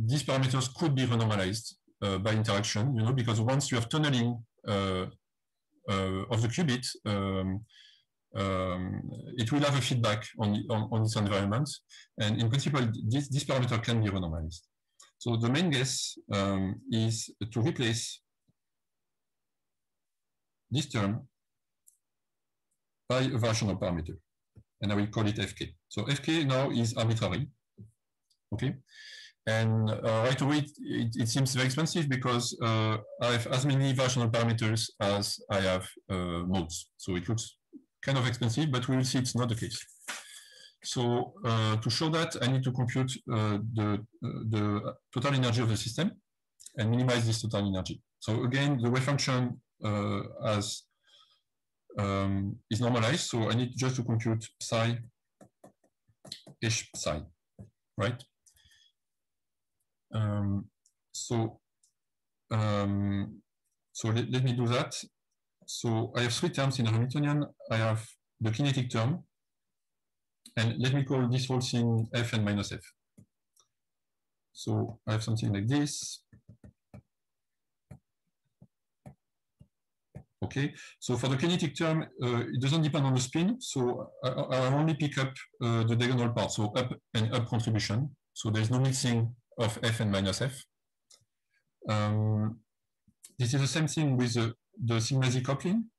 these parameters could be renormalized by interaction, because once you have tunneling of the qubit, it will have a feedback on its environment, and in principle, this parameter can be renormalized. So the main guess is to replace this term by a variational parameter, and I will call it Fk. So Fk now is arbitrary, okay? And right away, it seems very expensive because I have as many variational parameters as I have modes. So it looks kind of expensive, but we will see it's not the case. So to show that, I need to compute the total energy of the system and minimize this total energy. So again, the wave function is normalized. So I need just to compute psi h psi, right? So let me do that. So I have three terms in Hamiltonian. I have the kinetic term, and let me call this whole thing f and minus f. So I have something like this. Okay, so for the kinetic term, it doesn't depend on the spin. So I only pick up the diagonal part, so up and up contribution. So there's no mixing of f and minus f. This is the same thing with the sigma z coupling.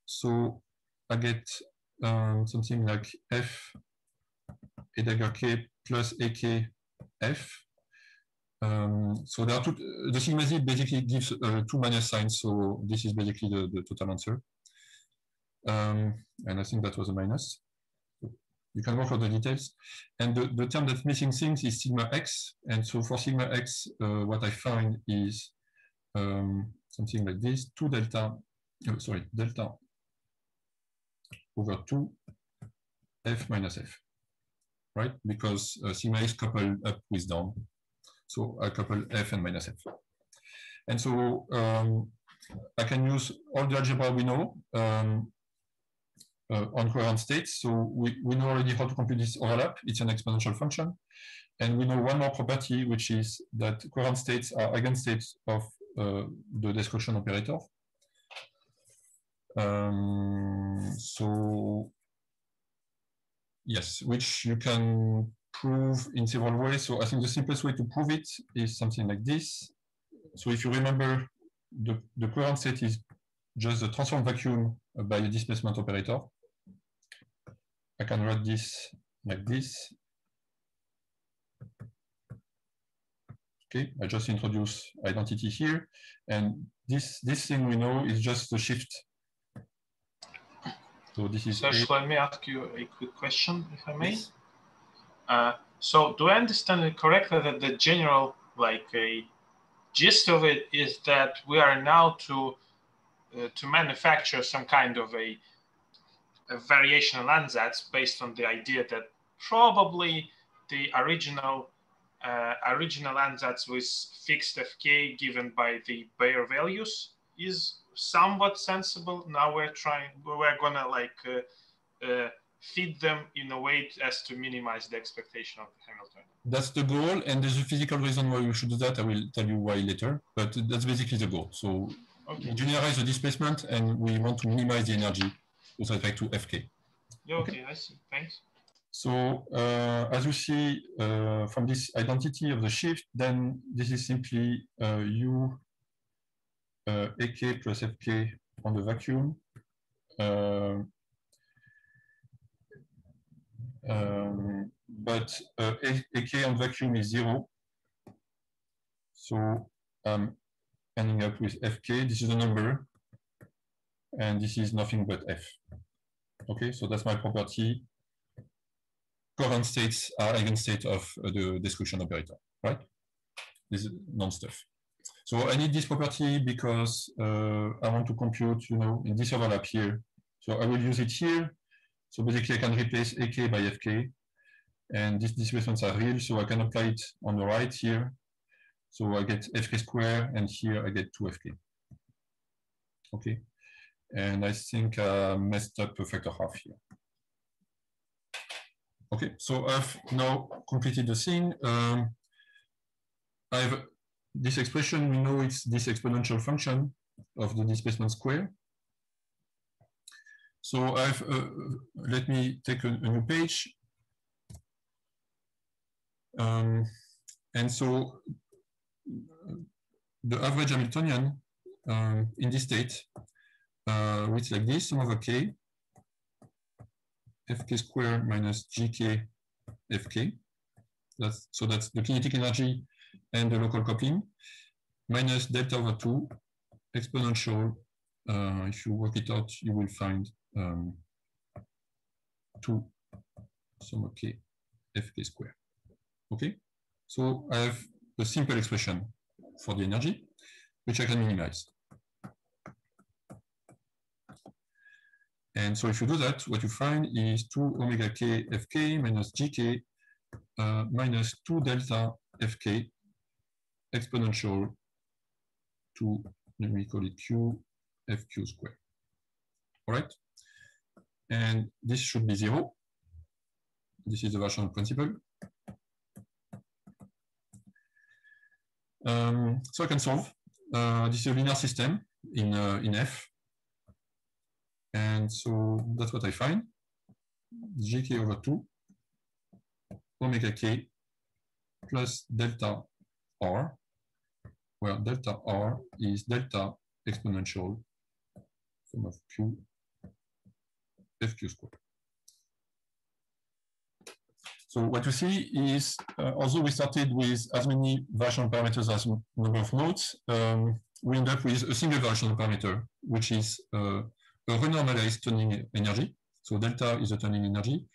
So I get something like f a dagger k plus ak f. So there are the sigma z basically gives two minus signs, so this is basically the total answer. And I think that was a minus. You can work on the details. And the term that's missing things is sigma x. And so for sigma x, what I find is something like this, 2 delta, delta over 2 f minus f, right? Because sigma x coupled up with down. So I couple f and minus f. And so I can use all the algebra we know on coherent states. So we know already how to compute this overlap. It's an exponential function. And we know one more property, which is that coherent states are eigenstates of the destruction operator. So yes, which you can prove in several ways. So I think the simplest way to prove it is something like this. So if you remember, the coherent state is just the transform vacuum by a displacement operator. I can write this like this. Okay, I just introduce identity here, and this thing we know is just the shift. So this is. Serge, let me ask you a quick question, if I may. Yes. So do I understand it correctly that the general, like a gist of it is that we are now to manufacture some kind of a variational ansatz based on the idea that probably the original ansatz with fixed fk given by the Bayer values is somewhat sensible. Now we're gonna like feed them in a way as to minimize the expectation of the Hamiltonian. That's the goal, and there's a physical reason why we should do that. I will tell you why later, but that's basically the goal. So we generalize the displacement, and we want to minimize the energy with respect to Fk. Yeah, okay, I see. Thanks. So as you see from this identity of the shift, then this is simply U Ak plus Fk on the vacuum. But Ak on vacuum is 0. So I'm ending up with Fk. This is a number, and this is nothing but F. Okay, so that's my property. Current states are eigenstate of the description operator, right? This is non-stuff. So I need this property because I want to compute, in this overlap here. So I will use it here. So basically I can replace Ak by Fk, and these displacements are real, so I can apply it on the right here. So I get Fk squared, and here I get 2Fk. Okay, and I think I messed up a factor half here. Okay, so I've now completed the thing. I have this expression, we know it's this exponential function of the displacement square. So I've let me take a new page. And so the average Hamiltonian in this state, it's like this, sum over k, Fk squared minus Gk Fk. So that's the kinetic energy and the local coupling, minus delta over 2 exponential. If you work it out, you will find 2 sum of k Fk squared. Okay, so I have a simple expression for the energy, which I can minimize. And so if you do that, what you find is 2 omega k Fk minus Gk minus 2 delta Fk exponential to, let me call it Q Fq squared. All right, and this should be 0. This is the Varchanov principle. So I can solve. This is a linear system in F. And so that's what I find. Gk over 2 omega k plus delta r, where delta r is delta exponential sum of q Fq squared. So what you see is, although we started with as many Varchanov parameters as number of nodes, we end up with a single Varchanov parameter, which is a renormalized tuning energy. So delta is a tuning energy,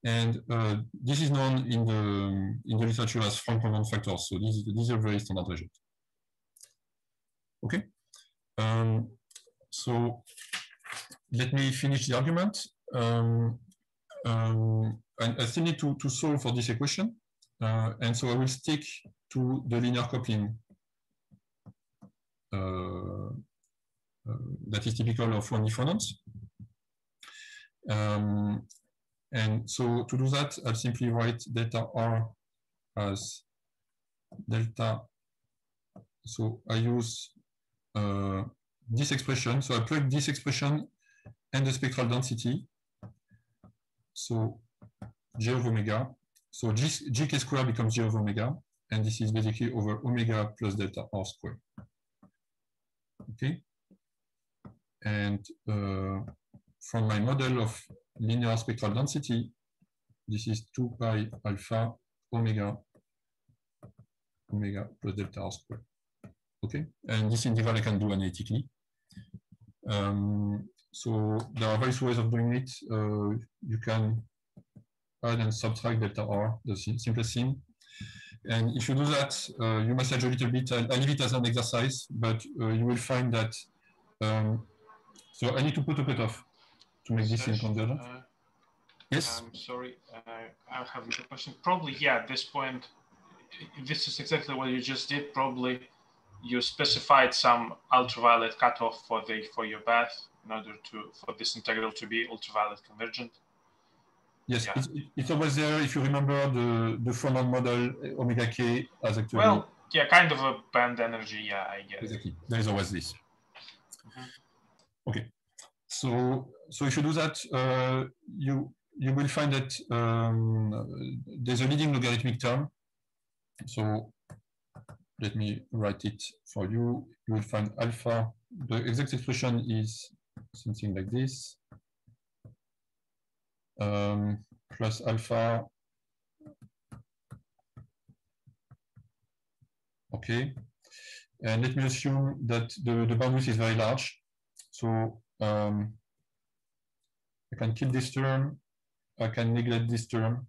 and this is known in the literature as Frank-Condon factors. So this is a very standard result. Okay, so let me finish the argument. I still need to solve for this equation, and so I will stick to the linear coupling that is typical of 1D phonons. And so to do that, I'll simply write delta R as delta. So I use this expression. So I plug this expression and the spectral density. So J of omega. So Gk squared becomes J of omega. And this is basically over omega plus delta R squared. Okay. And from my model of linear spectral density, this is 2 pi alpha omega plus delta R squared. Okay. And this integral I can do analytically. So there are various ways of doing it. You can add and subtract delta R, the simplest thing. And if you do that, you massage a little bit. I leave it as an exercise, but you will find that. So I need to put a cutoff to make this convergent. Yes. I'm sorry, I have a question. Probably, yeah. At this point, this is exactly what you just did. Probably, you specified some ultraviolet cutoff for your bath in order for this integral to be ultraviolet convergent. Yes, yeah. It's always there. If you remember the Froment model, omega k as actually. Well, yeah, kind of a band energy. Yeah, I get exactly. It. There is always this. Okay, so if you do that, you will find that there's a leading logarithmic term. So let me write it for you. You will find alpha. The exact expression is something like this. Plus alpha. Okay. And let me assume that the bandwidth is very large. So I can keep this term. I can neglect this term.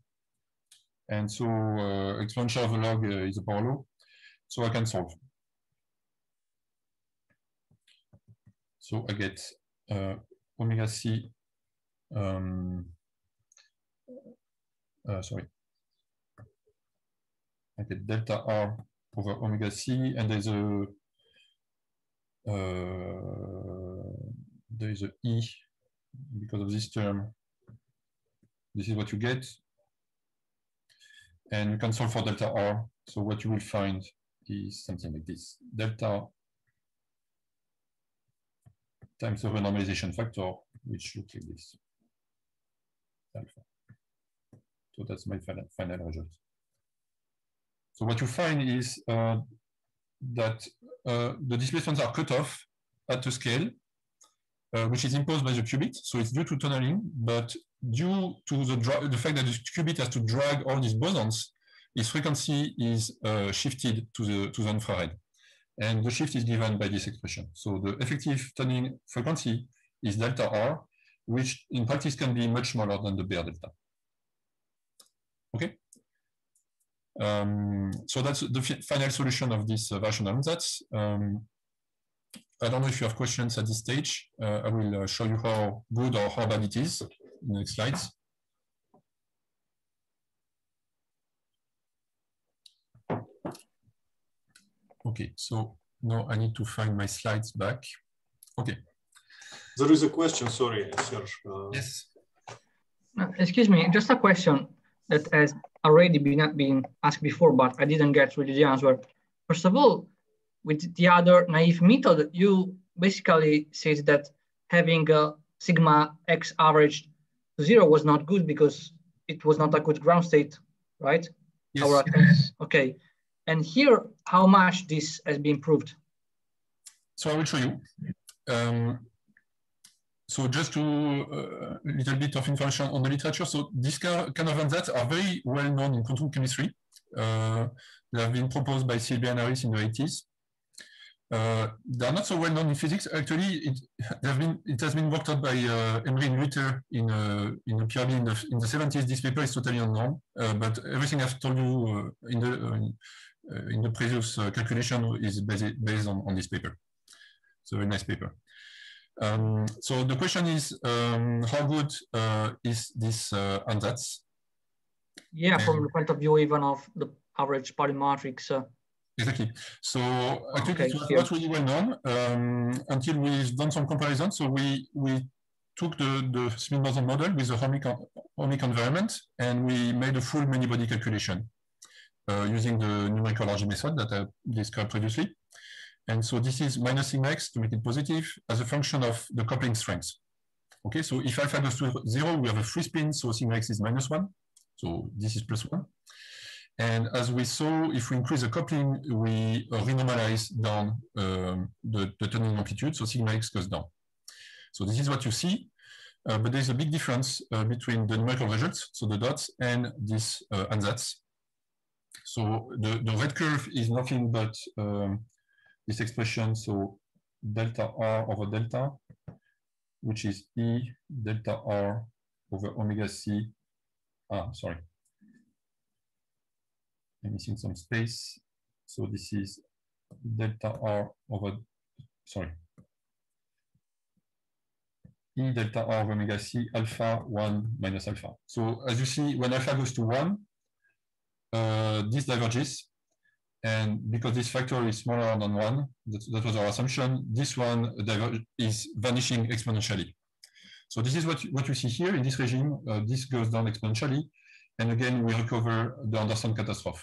And so exponential of a log is a power law. So I can solve. So I get omega c. Sorry. I get delta r over omega c, and there's a e because of this term. This is what you get, and you can solve for delta r. So what you will find is something like this: delta times the renormalization factor, which looks like this. Alpha. So that's my final result. So what you find is that the displacements are cut off at a scale which is imposed by the qubit. So it's due to tunneling, but due to the fact that the qubit has to drag all these bosons, its frequency is shifted to the infrared. And the shift is given by this expression. So the effective tunneling frequency is delta R, which in practice can be much smaller than the bare delta. Okay. So that's the final solution of this variational ansatz. I don't know if you have questions at this stage. I will show you how good or how bad it is in the next slides. Okay, so now I need to find my slides back. Okay. There is a question, sorry, Serge. Yes. Excuse me, just a question that has already been asked before, but I didn't get really the answer. First of all, with the other naive method, you basically said that having a sigma x average to 0 was not good because it was not a good ground state, right? Yes. Okay. And here, how much this has been proved? So I will show you. So just to a little bit of information on the literature. So these kind of ansatz are very well known in quantum chemistry. They have been proposed by Sylvia and Harris in the 80s. They are not so well known in physics. Actually, it has been worked out by Emery and Reuter in a PRB in the 70s. This paper is totally unknown, but everything I've told you in the previous calculation is based on this paper. So a very nice paper. So the question is, how good is this ansatz? Yeah, from the point of view even of the average polymatrix. Exactly. So actually, it was not really well known until we've done some comparisons. So we took the Smith-Boson model with the ohmic environment, and we made a full many-body calculation using the numerical RG method that I described previously. And so this is minus sigma x to make it positive as a function of the coupling strength. Okay, so if alpha goes to 0, we have a free spin, so sigma x is -1. So this is +1. And as we saw, if we increase the coupling, we renormalize down the tunneling amplitude, so sigma x goes down. So this is what you see, but there's a big difference between the numerical results, so the dots, and this ansatz. So the red curve is nothing but this expression, so delta R over delta, which is E delta R over omega C. Sorry. I'm missing some space. So this is delta R over, sorry, E delta R of omega C alpha 1 minus alpha. So as you see, when alpha goes to 1, this diverges. And because this factor is smaller than 1, that was our assumption, this one is vanishing exponentially. So this is what you see here in this regime. This goes down exponentially. And again, we recover the Anderson catastrophe.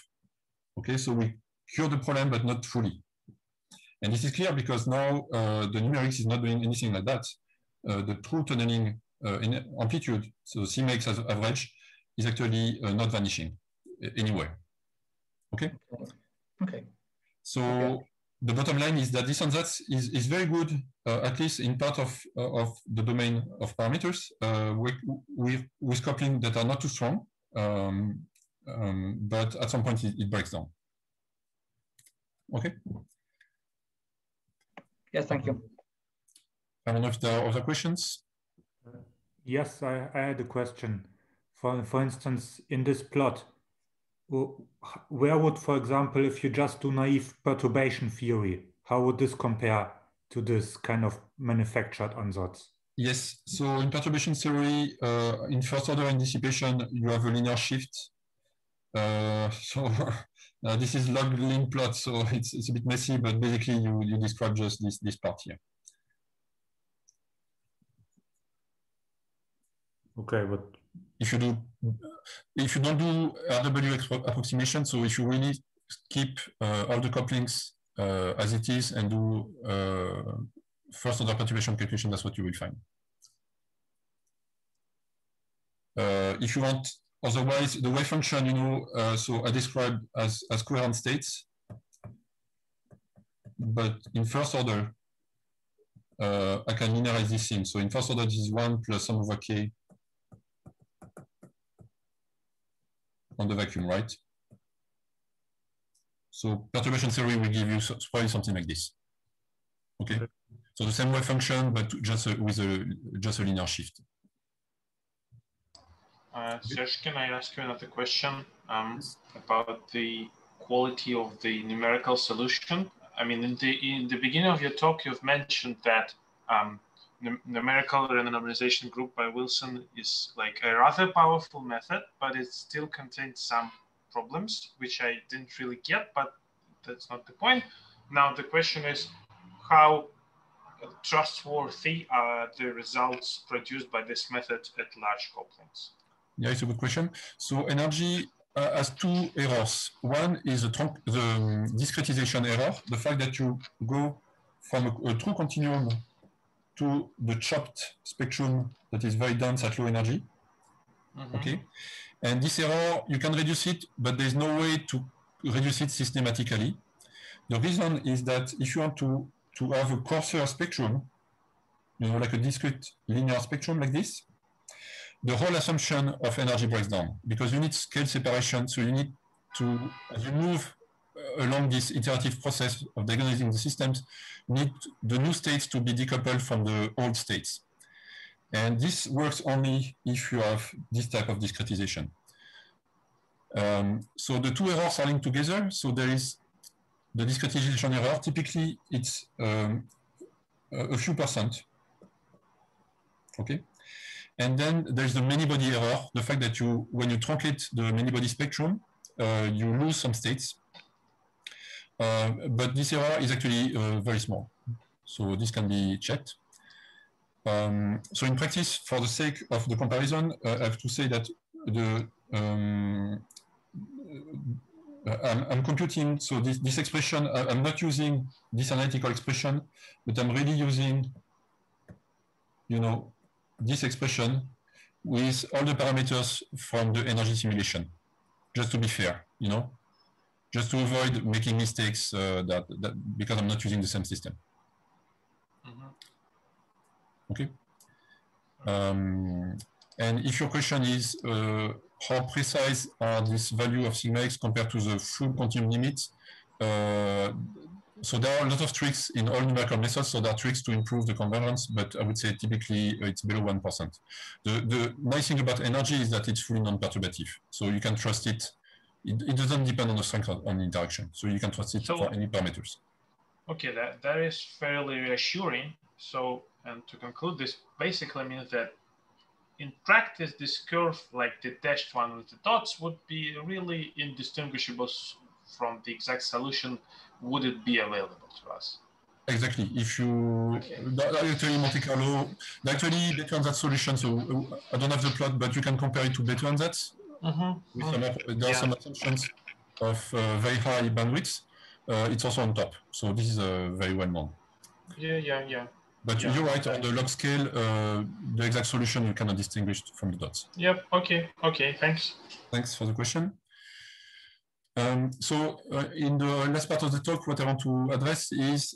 Okay, so we cure the problem, but not fully. And this is clear because now the numerics is not doing anything like that. The true tunneling in amplitude, so Cmax as average, is actually not vanishing anywhere. Okay? Okay. So okay. The bottom line is that this ansatz is very good, at least in part of the domain of parameters, with coupling that are not too strong, but at some point it breaks down. Okay? Yes, thank you. I don't know if there are other questions. Yes, I had a question. For instance, in this plot, where would, for example, if you just do naive perturbation theory, how would this compare to this kind of manufactured ansatz? Yes, so in perturbation theory, in first order in dissipation, you have a linear shift. This is log link plot, so it's a bit messy, but basically you describe just this part here. Okay, but if you don't do RW approximation, so if you really keep all the couplings as it is and do first order perturbation calculation, that's what you will find. If you want, otherwise, the wave function, you know, so I described as coherent states, but in first order, I can linearize this thing. So in first order, this is 1 plus sum over k on the vacuum, right? So perturbation theory will give you probably something like this. Okay. So the same wave function, but just with just a linear shift. Serge, can I ask you another question about the quality of the numerical solution? I mean, in the beginning of your talk, you've mentioned that numerical renormalization group by Wilson is like a rather powerful method, but it still contains some problems, which I didn't really get, but that's not the point. Now, the question is how trustworthy are the results produced by this method at large couplings? Yeah, it's a good question. So NRG has two errors. One is the discretization error, the fact that you go from a true continuum to the chopped spectrum that is very dense at low energy. Mm-hmm. Okay, and this error, you can reduce it, but there's no way to reduce it systematically. The reason is that if you want to have a coarser spectrum, you know, like a discrete linear spectrum like this, the whole assumption of energy breaks down because you need scale separation. So you need to, as you move along this iterative process of diagonalizing the systems, you need the new states to be decoupled from the old states. And this works only if you have this type of discretization. So the two errors are linked together. So there is the discretization error. Typically, it's a few %. Okay. And then there's the many-body error, the fact that when you truncate the many-body spectrum, you lose some states. But this error is actually very small. So this can be checked. So in practice, for the sake of the comparison, I have to say that I'm computing, so this expression, I'm not using this analytical expression, but I'm really using, you know, this expression with all the parameters from the energy simulation, just to be fair, you know, just to avoid making mistakes because I'm not using the same system. Mm-hmm. Okay. And if your question is how precise are this value of sigma x compared to the full continuum limit, so there are a lot of tricks in all numerical methods. So there are tricks to improve the convergence, but I would say typically it's below 1%. The nice thing about energy is that it's fully non-perturbative. So you can trust it It doesn't depend on the strength on the interaction. So you can trust it for any parameters. Okay, that is fairly reassuring. So, and to conclude, this basically means that in practice, this curve, like the dashed one with the dots, would be really indistinguishable from the exact solution. Would it be available to us? Exactly. If you actually Monte Carlo, actually Bethe-Ansatz solution. So I don't have the plot, but you can compare it to Bethe-Ansatz. There are some assumptions of very high bandwidth. It's also on top. So this is very well known. Yeah. But you're right, on the log scale, the exact solution you cannot distinguish from the dots. Yep. Okay. Thanks. Thanks for the question. So in the last part of the talk, what I want to address is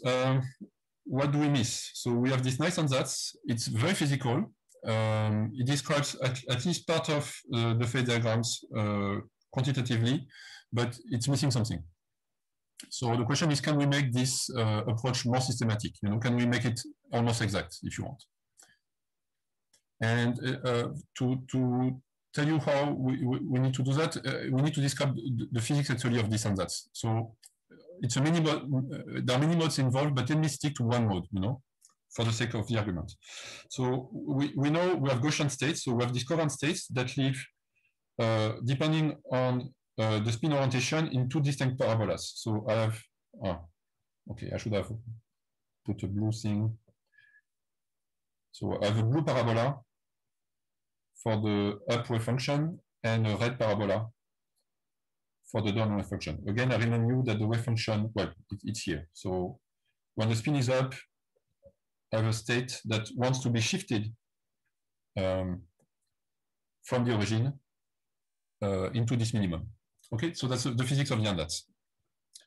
what do we miss? So we have this nice ansatz. It's very physical. It describes at least part of the phase diagrams quantitatively, but it's missing something. So the question is, can we make this approach more systematic? Can we make it almost exact, if you want? And to tell you how we need to do that, we need to describe the physics actually of this ansatz. So it's a mini mode. There are many modes involved, but let me stick to one mode, for the sake of the argument. So we know we have Gaussian states. So we have these covariant states that live depending on the spin orientation in two distinct parabolas. So I have, okay, I should have put a blue thing. So I have a blue parabola for the up wave function and a red parabola for the down wave function. Again, I remind you that the wave function, well, it's here. So when the spin is up, I have a state that wants to be shifted from the origin into this minimum. Okay, so that's the physics of the ansatz.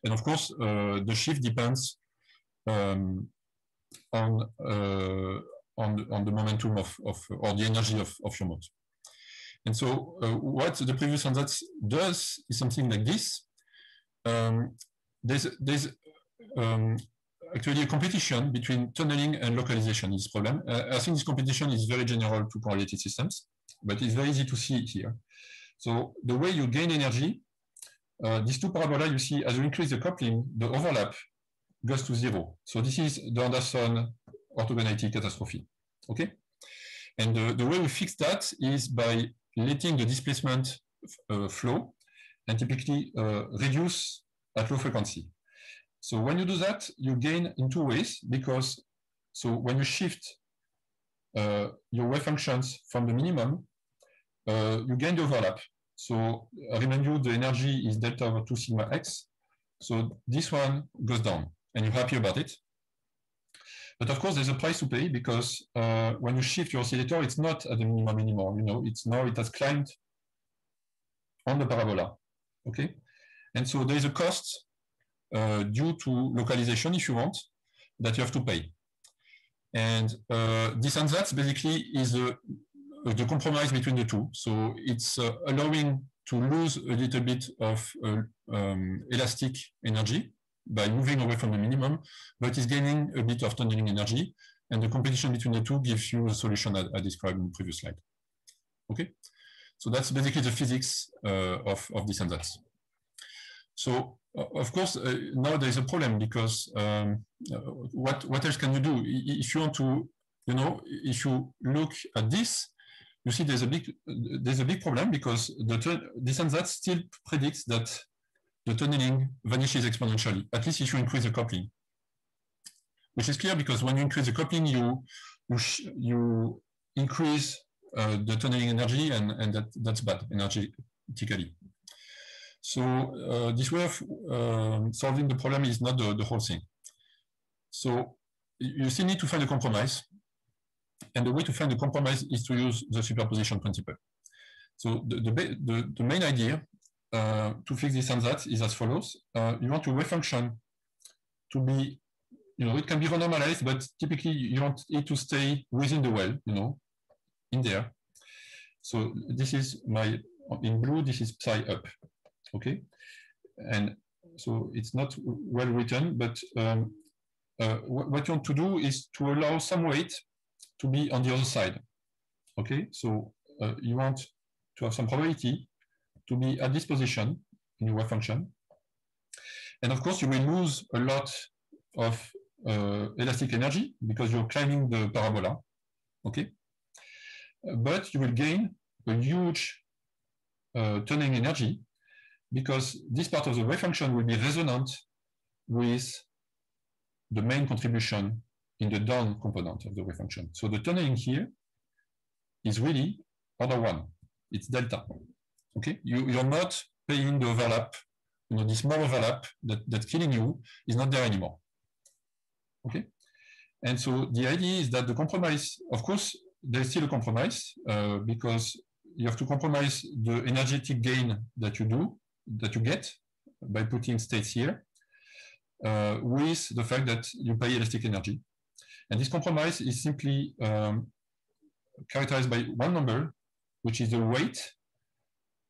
And of course, the shift depends on the momentum or the energy of your mode. And so what the previous ansatz does is something like this. There's actually a competition between tunneling and localization in this problem. I think this competition is very general to correlated systems, but it's very easy to see here. So the way you gain energy, these two parabola, you see, as you increase the coupling, the overlap goes to 0. So this is the Anderson orthogonality catastrophe. Okay? And the way we fix that is by letting the displacement flow and typically reduce at low frequency. So when you do that, you gain in two ways, because so when you shift your wave functions from the minimum, you gain the overlap. So I remind you, the energy is delta over 2 sigma x. So this one goes down, and you're happy about it. But of course, there's a price to pay, because when you shift your oscillator, it's not at the minimum anymore. It has climbed on the parabola. Okay, and so there is a cost due to localization, if you want, that you have to pay. And this ansatz basically is the compromise between the two. So it's allowing to lose a little bit of elastic energy by moving away from the minimum, but it's gaining a bit of tunneling energy. And the competition between the two gives you the solution I described in the previous slide. Okay, so that's basically the physics of this ansatz. So of course, now there's a problem, because what else can you do? If you want to, if you look at this, you see there's a big problem, because this ansatz still predicts that the tunneling vanishes exponentially, at least if you increase the coupling. Which is clear, because when you increase the coupling, you increase the tunneling energy, and that's bad energetically. So this way of solving the problem is not the whole thing. So you still need to find a compromise. And the way to find a compromise is to use the superposition principle. So the main idea to fix this ansatz is as follows. You want your wave function to be, it can be renormalized, but typically you want it to stay within the well, in there. So this is in blue, this is psi up. Okay, and so it's not well written, but what you want to do is to allow some weight to be on the other side. Okay, so you want to have some probability to be at this position, in your wave function. And of course, you will lose a lot of elastic energy because you're climbing the parabola, okay? But you will gain a huge tunneling energy because this part of the wave function will be resonant with the main contribution in the down component of the wave function. So the tunneling here is really order 1. It's delta. Okay, you're not paying the overlap. You know, this small overlap that's killing you is not there anymore. Okay, and so the idea is that the compromise, of course, there's still a compromise because you have to compromise the energetic gain that you get by putting states here with the fact that you pay elastic energy. And this compromise is simply characterized by one number, which is the weight,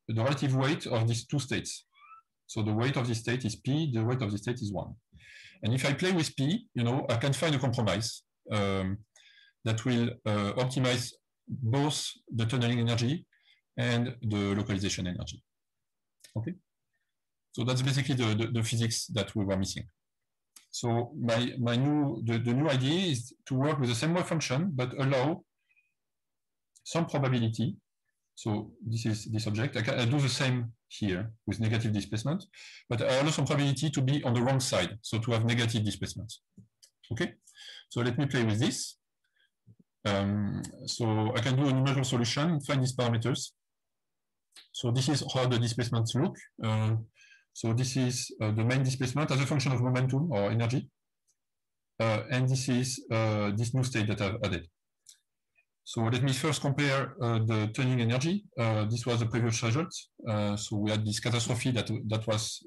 the relative weight of these two states. So the weight of this state is P, the weight of this state is 1. And if I play with P, you know, I can find a compromise that will optimize both the tunneling energy and the localization energy. Okay, so that's basically the physics that we were missing. So the new idea is to work with the same wave function, but allow some probability. So this is this object. I do the same here with negative displacement, but I allow some probability to be on the wrong side, so to have negative displacement. Okay, so let me play with this. So I can do a numerical solution, find these parameters. So this is how the displacements look. So this is the main displacement as a function of momentum or energy. And this is this new state that I've added. So let me first compare the tunneling energy. This was the previous result. So we had this catastrophe that was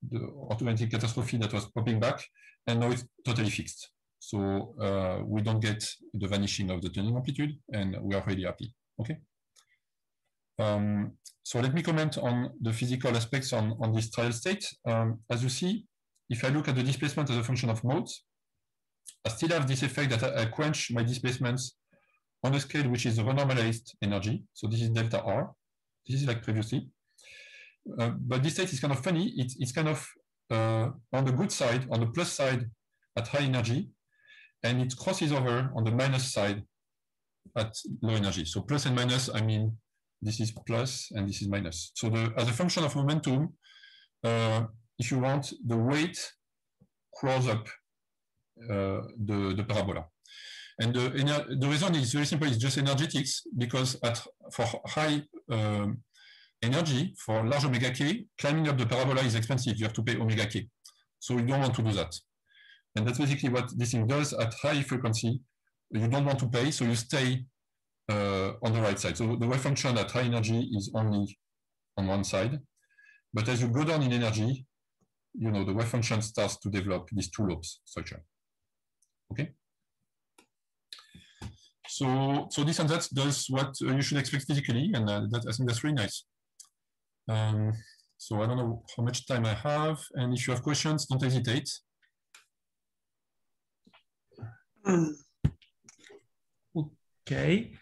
the automatic catastrophe that was popping back, and now it's totally fixed. So we don't get the vanishing of the tunneling amplitude, and we are really happy. Okay. So let me comment on the physical aspects on this trial state. As you see, if I look at the displacement as a function of modes, I still have this effect that I quench my displacements on a scale which is the renormalized energy. So this is delta R. This is like previously. But this state is kind of funny. It's kind of on the good side, on the plus side at high energy, and it crosses over on the minus side at low energy. So plus and minus, I mean, this is plus and this is minus. So as a function of momentum, if you want, the weight crawls up the parabola. And the reason is very simple, it's just energetics, because for high energy, for large omega k, climbing up the parabola is expensive. You have to pay omega k. So you don't want to do that. And that's basically what this thing does at high frequency. You don't want to pay, so you stay on the right side. So the wave function at high energy is only on one side. But as you go down in energy, you know, the wave function starts to develop this two lobes structure. Okay. So this and that does what you should expect physically, and I think that's really nice. So I don't know how much time I have, and if you have questions, don't hesitate. Okay.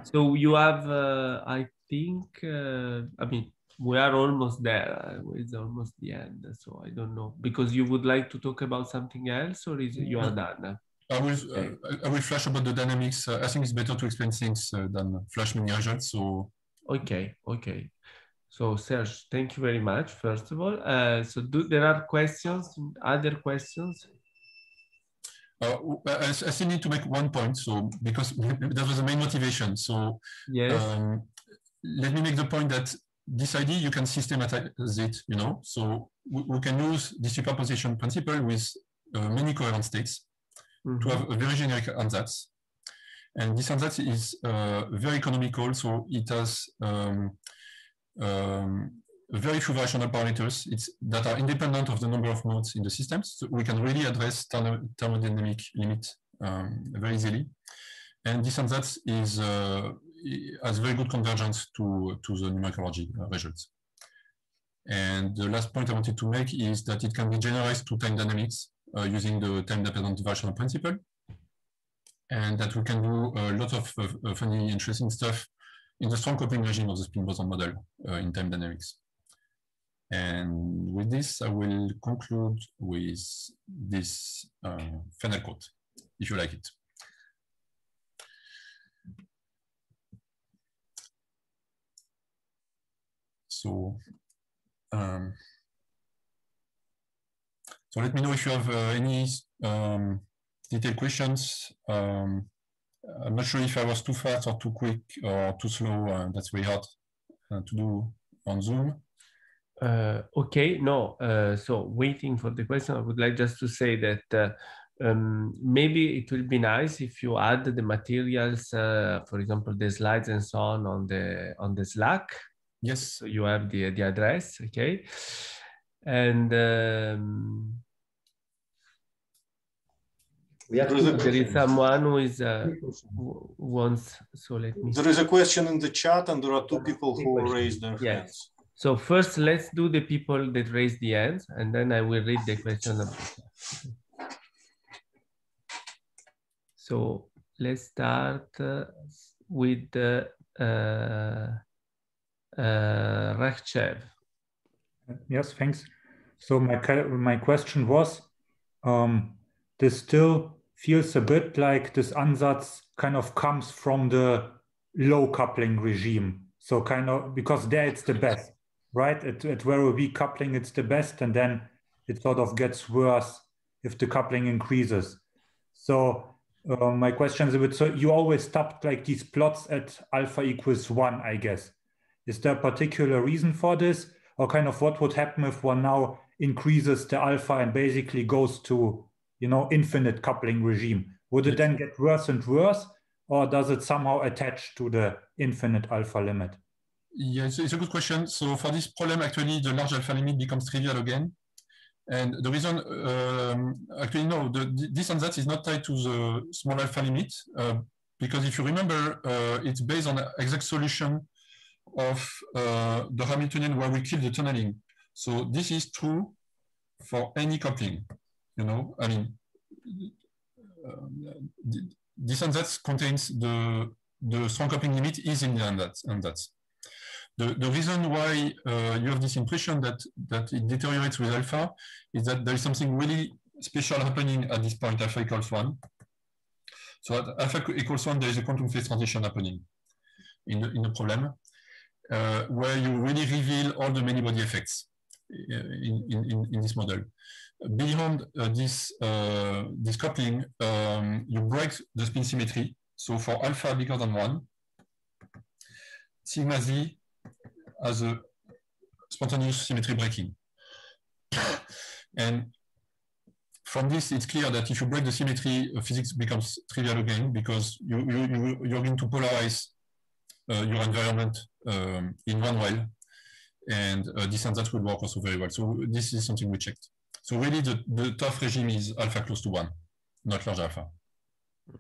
So you have, I think, I mean, we are almost there. It's almost the end. So I don't know, because you would like to talk about something else, or is it you are done? I will flash about the dynamics. I think it's better to explain things than flash many results. So okay. So Serge, thank you very much. First of all, so there are questions? Other questions? I still need to make one point. So because that was the main motivation. So yes, let me make the point that this idea you can systematize it. You know, so we can use the superposition principle with many coherent states. To have a very generic ansatz. And this ansatz is very economical, so it has very few variational parameters that are independent of the number of nodes in the systems. So we can really address thermodynamic limit very easily. And this ansatz has very good convergence to the numericology results. And the last point I wanted to make is that it can be generalized to time dynamics using the time-dependent variational principle, and that we can do a lot of funny, interesting stuff in the strong coupling regime of the spin boson model in time dynamics. And with this, I will conclude with this final quote, if you like it. So, so let me know if you have any detailed questions. I'm not sure if I was too fast or too quick or too slow. That's very hard to do on Zoom. Okay, no. So waiting for the question, I would like just to say that maybe it will be nice if you add the materials, for example, the slides and so on the Slack. Yes. So you have the address, okay? And there is someone who is who wants. So let me. There is a question in the chat, and there are two people who raised their hands. So first, let's do the people that raised the hands, and then I will read the question. So let's start with Rakhchev. Yes, thanks. So my question was, this still feels a bit like this ansatz kind of comes from the low coupling regime. So kind of, because there it's the best, right? At very weak coupling, it's the best, and then it sort of gets worse if the coupling increases. So my question is a bit, so you always stopped like these plots at alpha equals 1, I guess. Is there a particular reason for this? Or kind of what would happen if one now increases the alpha and basically goes to, you know, infinite coupling regime? Would it then get worse and worse? Or does it somehow attach to the infinite alpha limit? Yes, it's a good question. So for this problem, actually, the large alpha limit becomes trivial again. And the reason, actually, no, this ansatz is not tied to the small alpha limit, because if you remember, it's based on the exact solution of the Hamiltonian where we keep the tunneling. So this is true for any coupling, you know, I mean, this ansatz contains the strong coupling limit is in the ansatz. The reason why you have this impression that it deteriorates with alpha is that there is something really special happening at this point, alpha equals 1. So at alpha equals 1, there is a quantum phase transition happening in the problem, where you really reveal all the many-body effects in this model. Beyond this coupling, you break the spin symmetry. So for alpha bigger than 1, sigma z has a spontaneous symmetry breaking. And from this, it's clear that if you break the symmetry, physics becomes trivial again, because you're going to polarize your environment in one way, and this ansatz will work also very well. So this is something we checked. So really, the tough regime is alpha close to 1, not large alpha.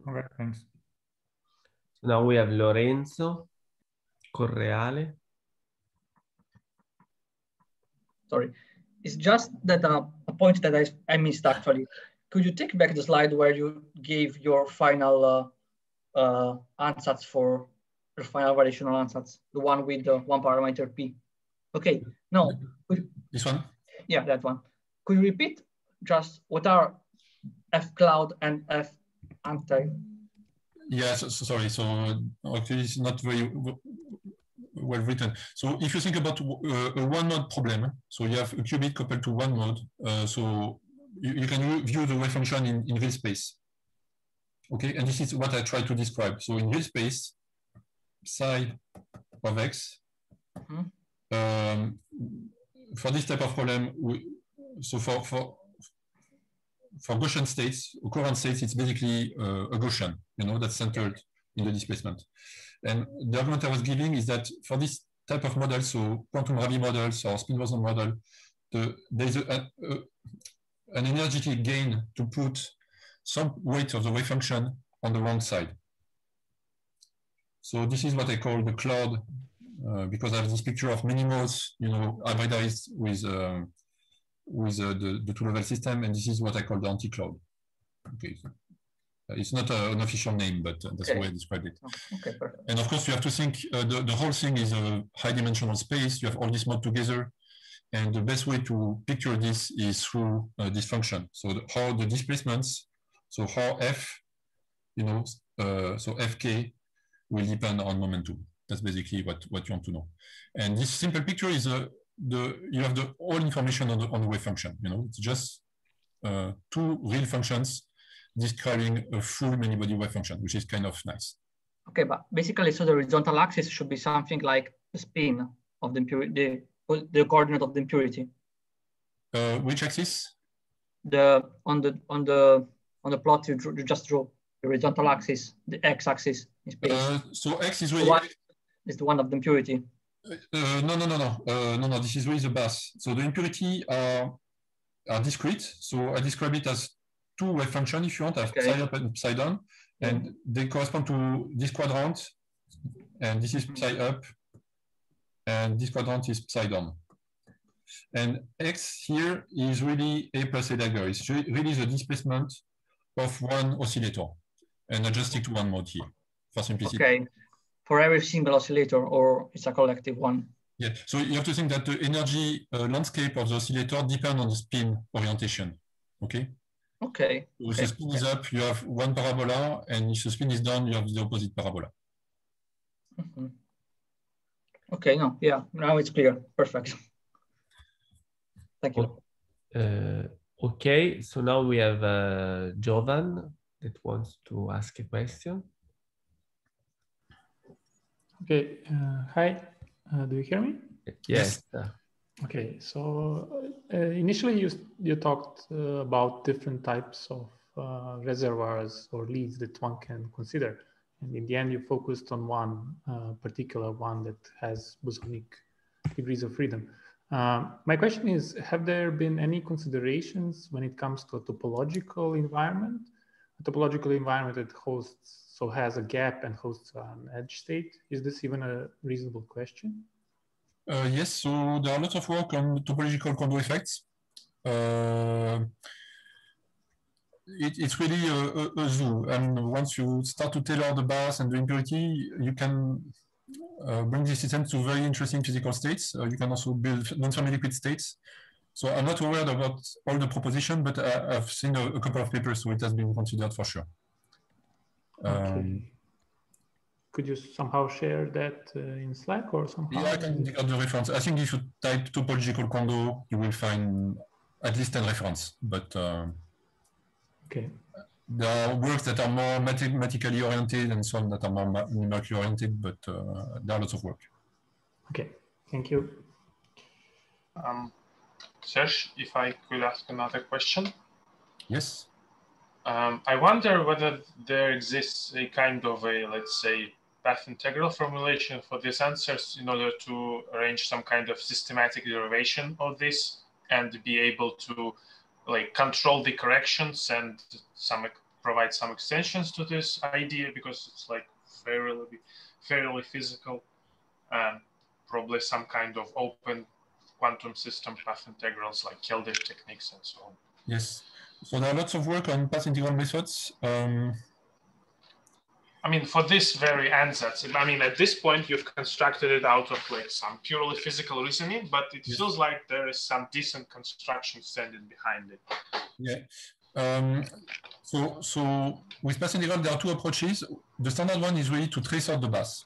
Okay, thanks. So now we have Lorenzo Correale. Sorry, it's just that a point that I missed actually. Could you take back the slide where you gave your final ansatz for your final variational ansatz, the one with the one parameter P? Okay, no. This one? Yeah, that one. Could you repeat just what are F cloud and F anti? Yeah, sorry. So actually, it's not very well written. So if you think about a one-node problem, so you have a qubit coupled to one node, so you can view the wave function in real space. Okay, and this is what I try to describe. So in real space, psi of x, for this type of problem, so for Gaussian states, current states, it's basically a Gaussian, you know, that's centered in the displacement. And the argument I was giving is that for this type of model, so quantum Rabi models or spin boson model, there's an energetic gain to put some weight of the wave function on the wrong side. So this is what I call the cloud, because I have this picture of many modes, you know, hybridized with the two-level system, and this is what I call the anti-cloud. Okay. It's not an official name, but that's the way I described it. Okay, perfect. And of course, you have to think the whole thing is a high-dimensional space. You have all this mode together, and the best way to picture this is through this function. So how the displacements, so how f, so fk will depend on momentum. That's basically what you want to know. And this simple picture is you have the all information on the wave function. It's just two real functions describing a full many-body wave function, which is kind of nice. Okay, but basically, so the horizontal axis should be something like the spin of the impurity, the coordinate of the impurity. Which axis? On the plot you just drew, the horizontal axis, the x-axis in space. So x is really is the one of the impurity. No. This is really the bass. So the impurity are discrete. So I describe it as two wave functions, if you want, psi up and psi down, and they correspond to this quadrant, and this is psi up, and this quadrant is psi down. And x here is really a plus a dagger. It's really the displacement of one oscillator, and I just stick to one mode here for simplicity. Okay, for every single oscillator, or it's a collective one? Yeah, so you have to think that the energy landscape of the oscillator depends on the spin orientation, okay? Okay. So if the spin is up, you have one parabola, and if the spin is down, you have the opposite parabola. Mm-hmm. Okay, now it's clear. Perfect. Thank you. Okay, so now we have Jovan that wants to ask a question. Okay, hi, do you hear me? Yes. Okay, so initially you talked about different types of reservoirs or leads that one can consider. And in the end, you focused on one particular one that has bosonic degrees of freedom. My question is, have there been any considerations when it comes to a topological environment? A topological environment that has a gap and hosts an edge state? Is this even a reasonable question? Yes, so there are lots of work on topological Kondo effects. It's really a zoo, and once you start to tailor the bass and the impurity, you can bring the system to very interesting physical states. You can also build non-semi-liquid states. So I'm not aware about all the proposition, but I've seen a couple of papers, so it has been considered for sure. Okay. Could you somehow share that in Slack or somehow? Yeah, I can dig out the reference. I think if you type topological Kondo, you will find at least 10 references. But okay. There are works that are more mathematically oriented and some that are more numerically oriented, but there are lots of work. Okay, thank you. Serge, if I could ask another question. Yes. I wonder whether there exists a kind of let's say, path integral formulation for these answers in order to arrange some kind of systematic derivation of this and be able to control the corrections and provide some extensions to this idea, because it's fairly physical, and probably some kind of open quantum system path integrals like Keldysh techniques and so on. Yes. So there are lots of work on path integral methods. I mean, for this very ansatz, at this point, you've constructed it out of some purely physical reasoning, but it feels like there is some decent construction standing behind it. Yeah. So with path integral, there are two approaches. The standard one is really to trace out the bass.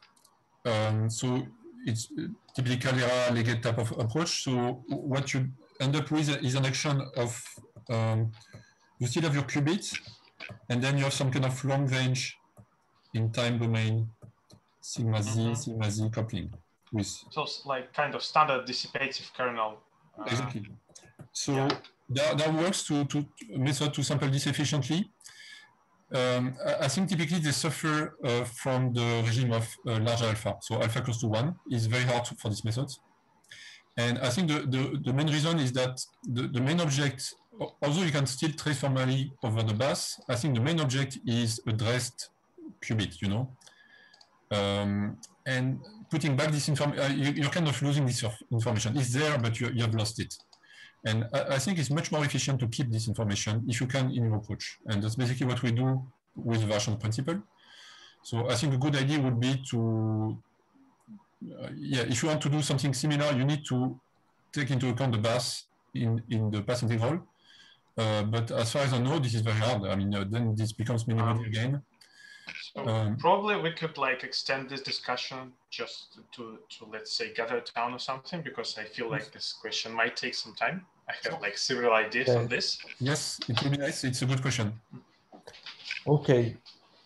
So it's typically Caldera-Leggett type of approach. So what you end up with is an action of, you still have your qubit, and then you have some kind of long range in time domain sigma z coupling with. So it's kind of standard dissipative kernel. Exactly. So there are works to method to sample this efficiently. I think typically they suffer from the regime of large alpha. So alpha close to 1 is very hard for this method. And I think the main reason is that the main object, although you can still trace formally over the bass, I think the main object is addressed qubit, and putting back this information, you're kind of losing this information. It's there, but you have lost it. And I think it's much more efficient to keep this information if you can in your approach. And that's basically what we do with version principle. So I think a good idea would be to, if you want to do something similar, you need to take into account the bath in the path integral. But as far as I know, this is very hard. I mean, then this becomes mini-body again. So probably we could like extend this discussion just to let's say gather town or something, because I feel like this question might take some time. I have like several ideas on this. Yes, it would be nice. It's a good question. Okay,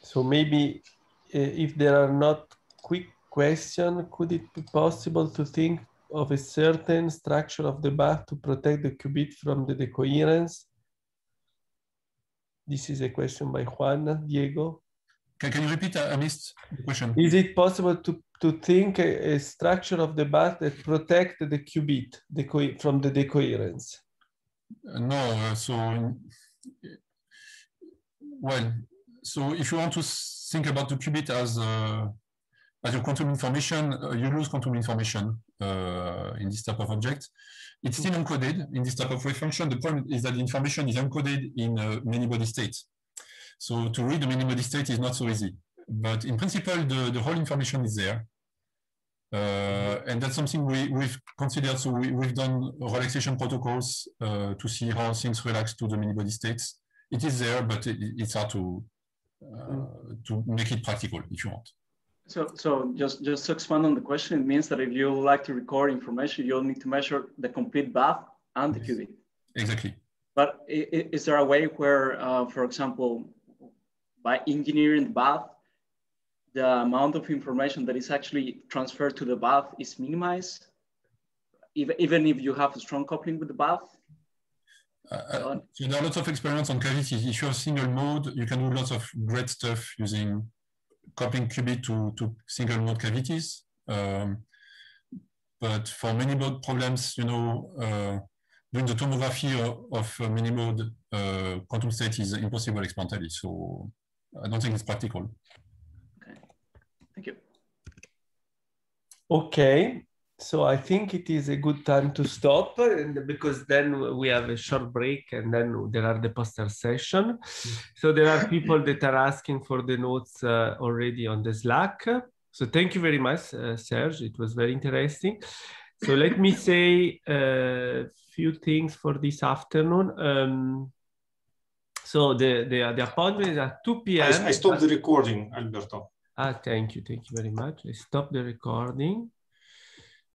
so maybe if there are not quick questions, could it be possible to think of a certain structure of the bath to protect the qubit from the decoherence? This is a question by Juan. Diego? Can you repeat? I missed the question. Is it possible to think a structure of the bath that protect the qubit from the decoherence? No, so if you want to think about the qubit as your quantum information, you lose quantum information in this type of object. It's still encoded in this type of wave function. The point is that the information is encoded in many-body states. So to read the many-body state is not so easy. But in principle, the whole information is there. And that's something we've considered. So we've done relaxation protocols to see how things relax to the many-body states. It is there, but it's hard to make it practical if you want. So just to expand on the question, it means that if you like to record information, you'll need to measure the complete bath and the qubit. Exactly. But is there a way where, for example, by engineering the bath, the amount of information that is actually transferred to the bath is minimized, even if you have a strong coupling with the bath? So there are lots of experiments on cavities. If you have single mode, you can do lots of great stuff using coupling qubit to single mode cavities. But for many mode problems, doing the tomography of many mode quantum state is impossible experimentally. So I don't think it's practical. Okay, thank you. Okay, so I think it is a good time to stop, because then we have a short break and then there are the poster session. So there are people that are asking for the notes already on the Slack. So thank you very much, Serge. It was very interesting. So let me say a few things for this afternoon. So the appointment is at 2 p.m. I stopped the recording, Alberto. Thank you very much. I stopped the recording.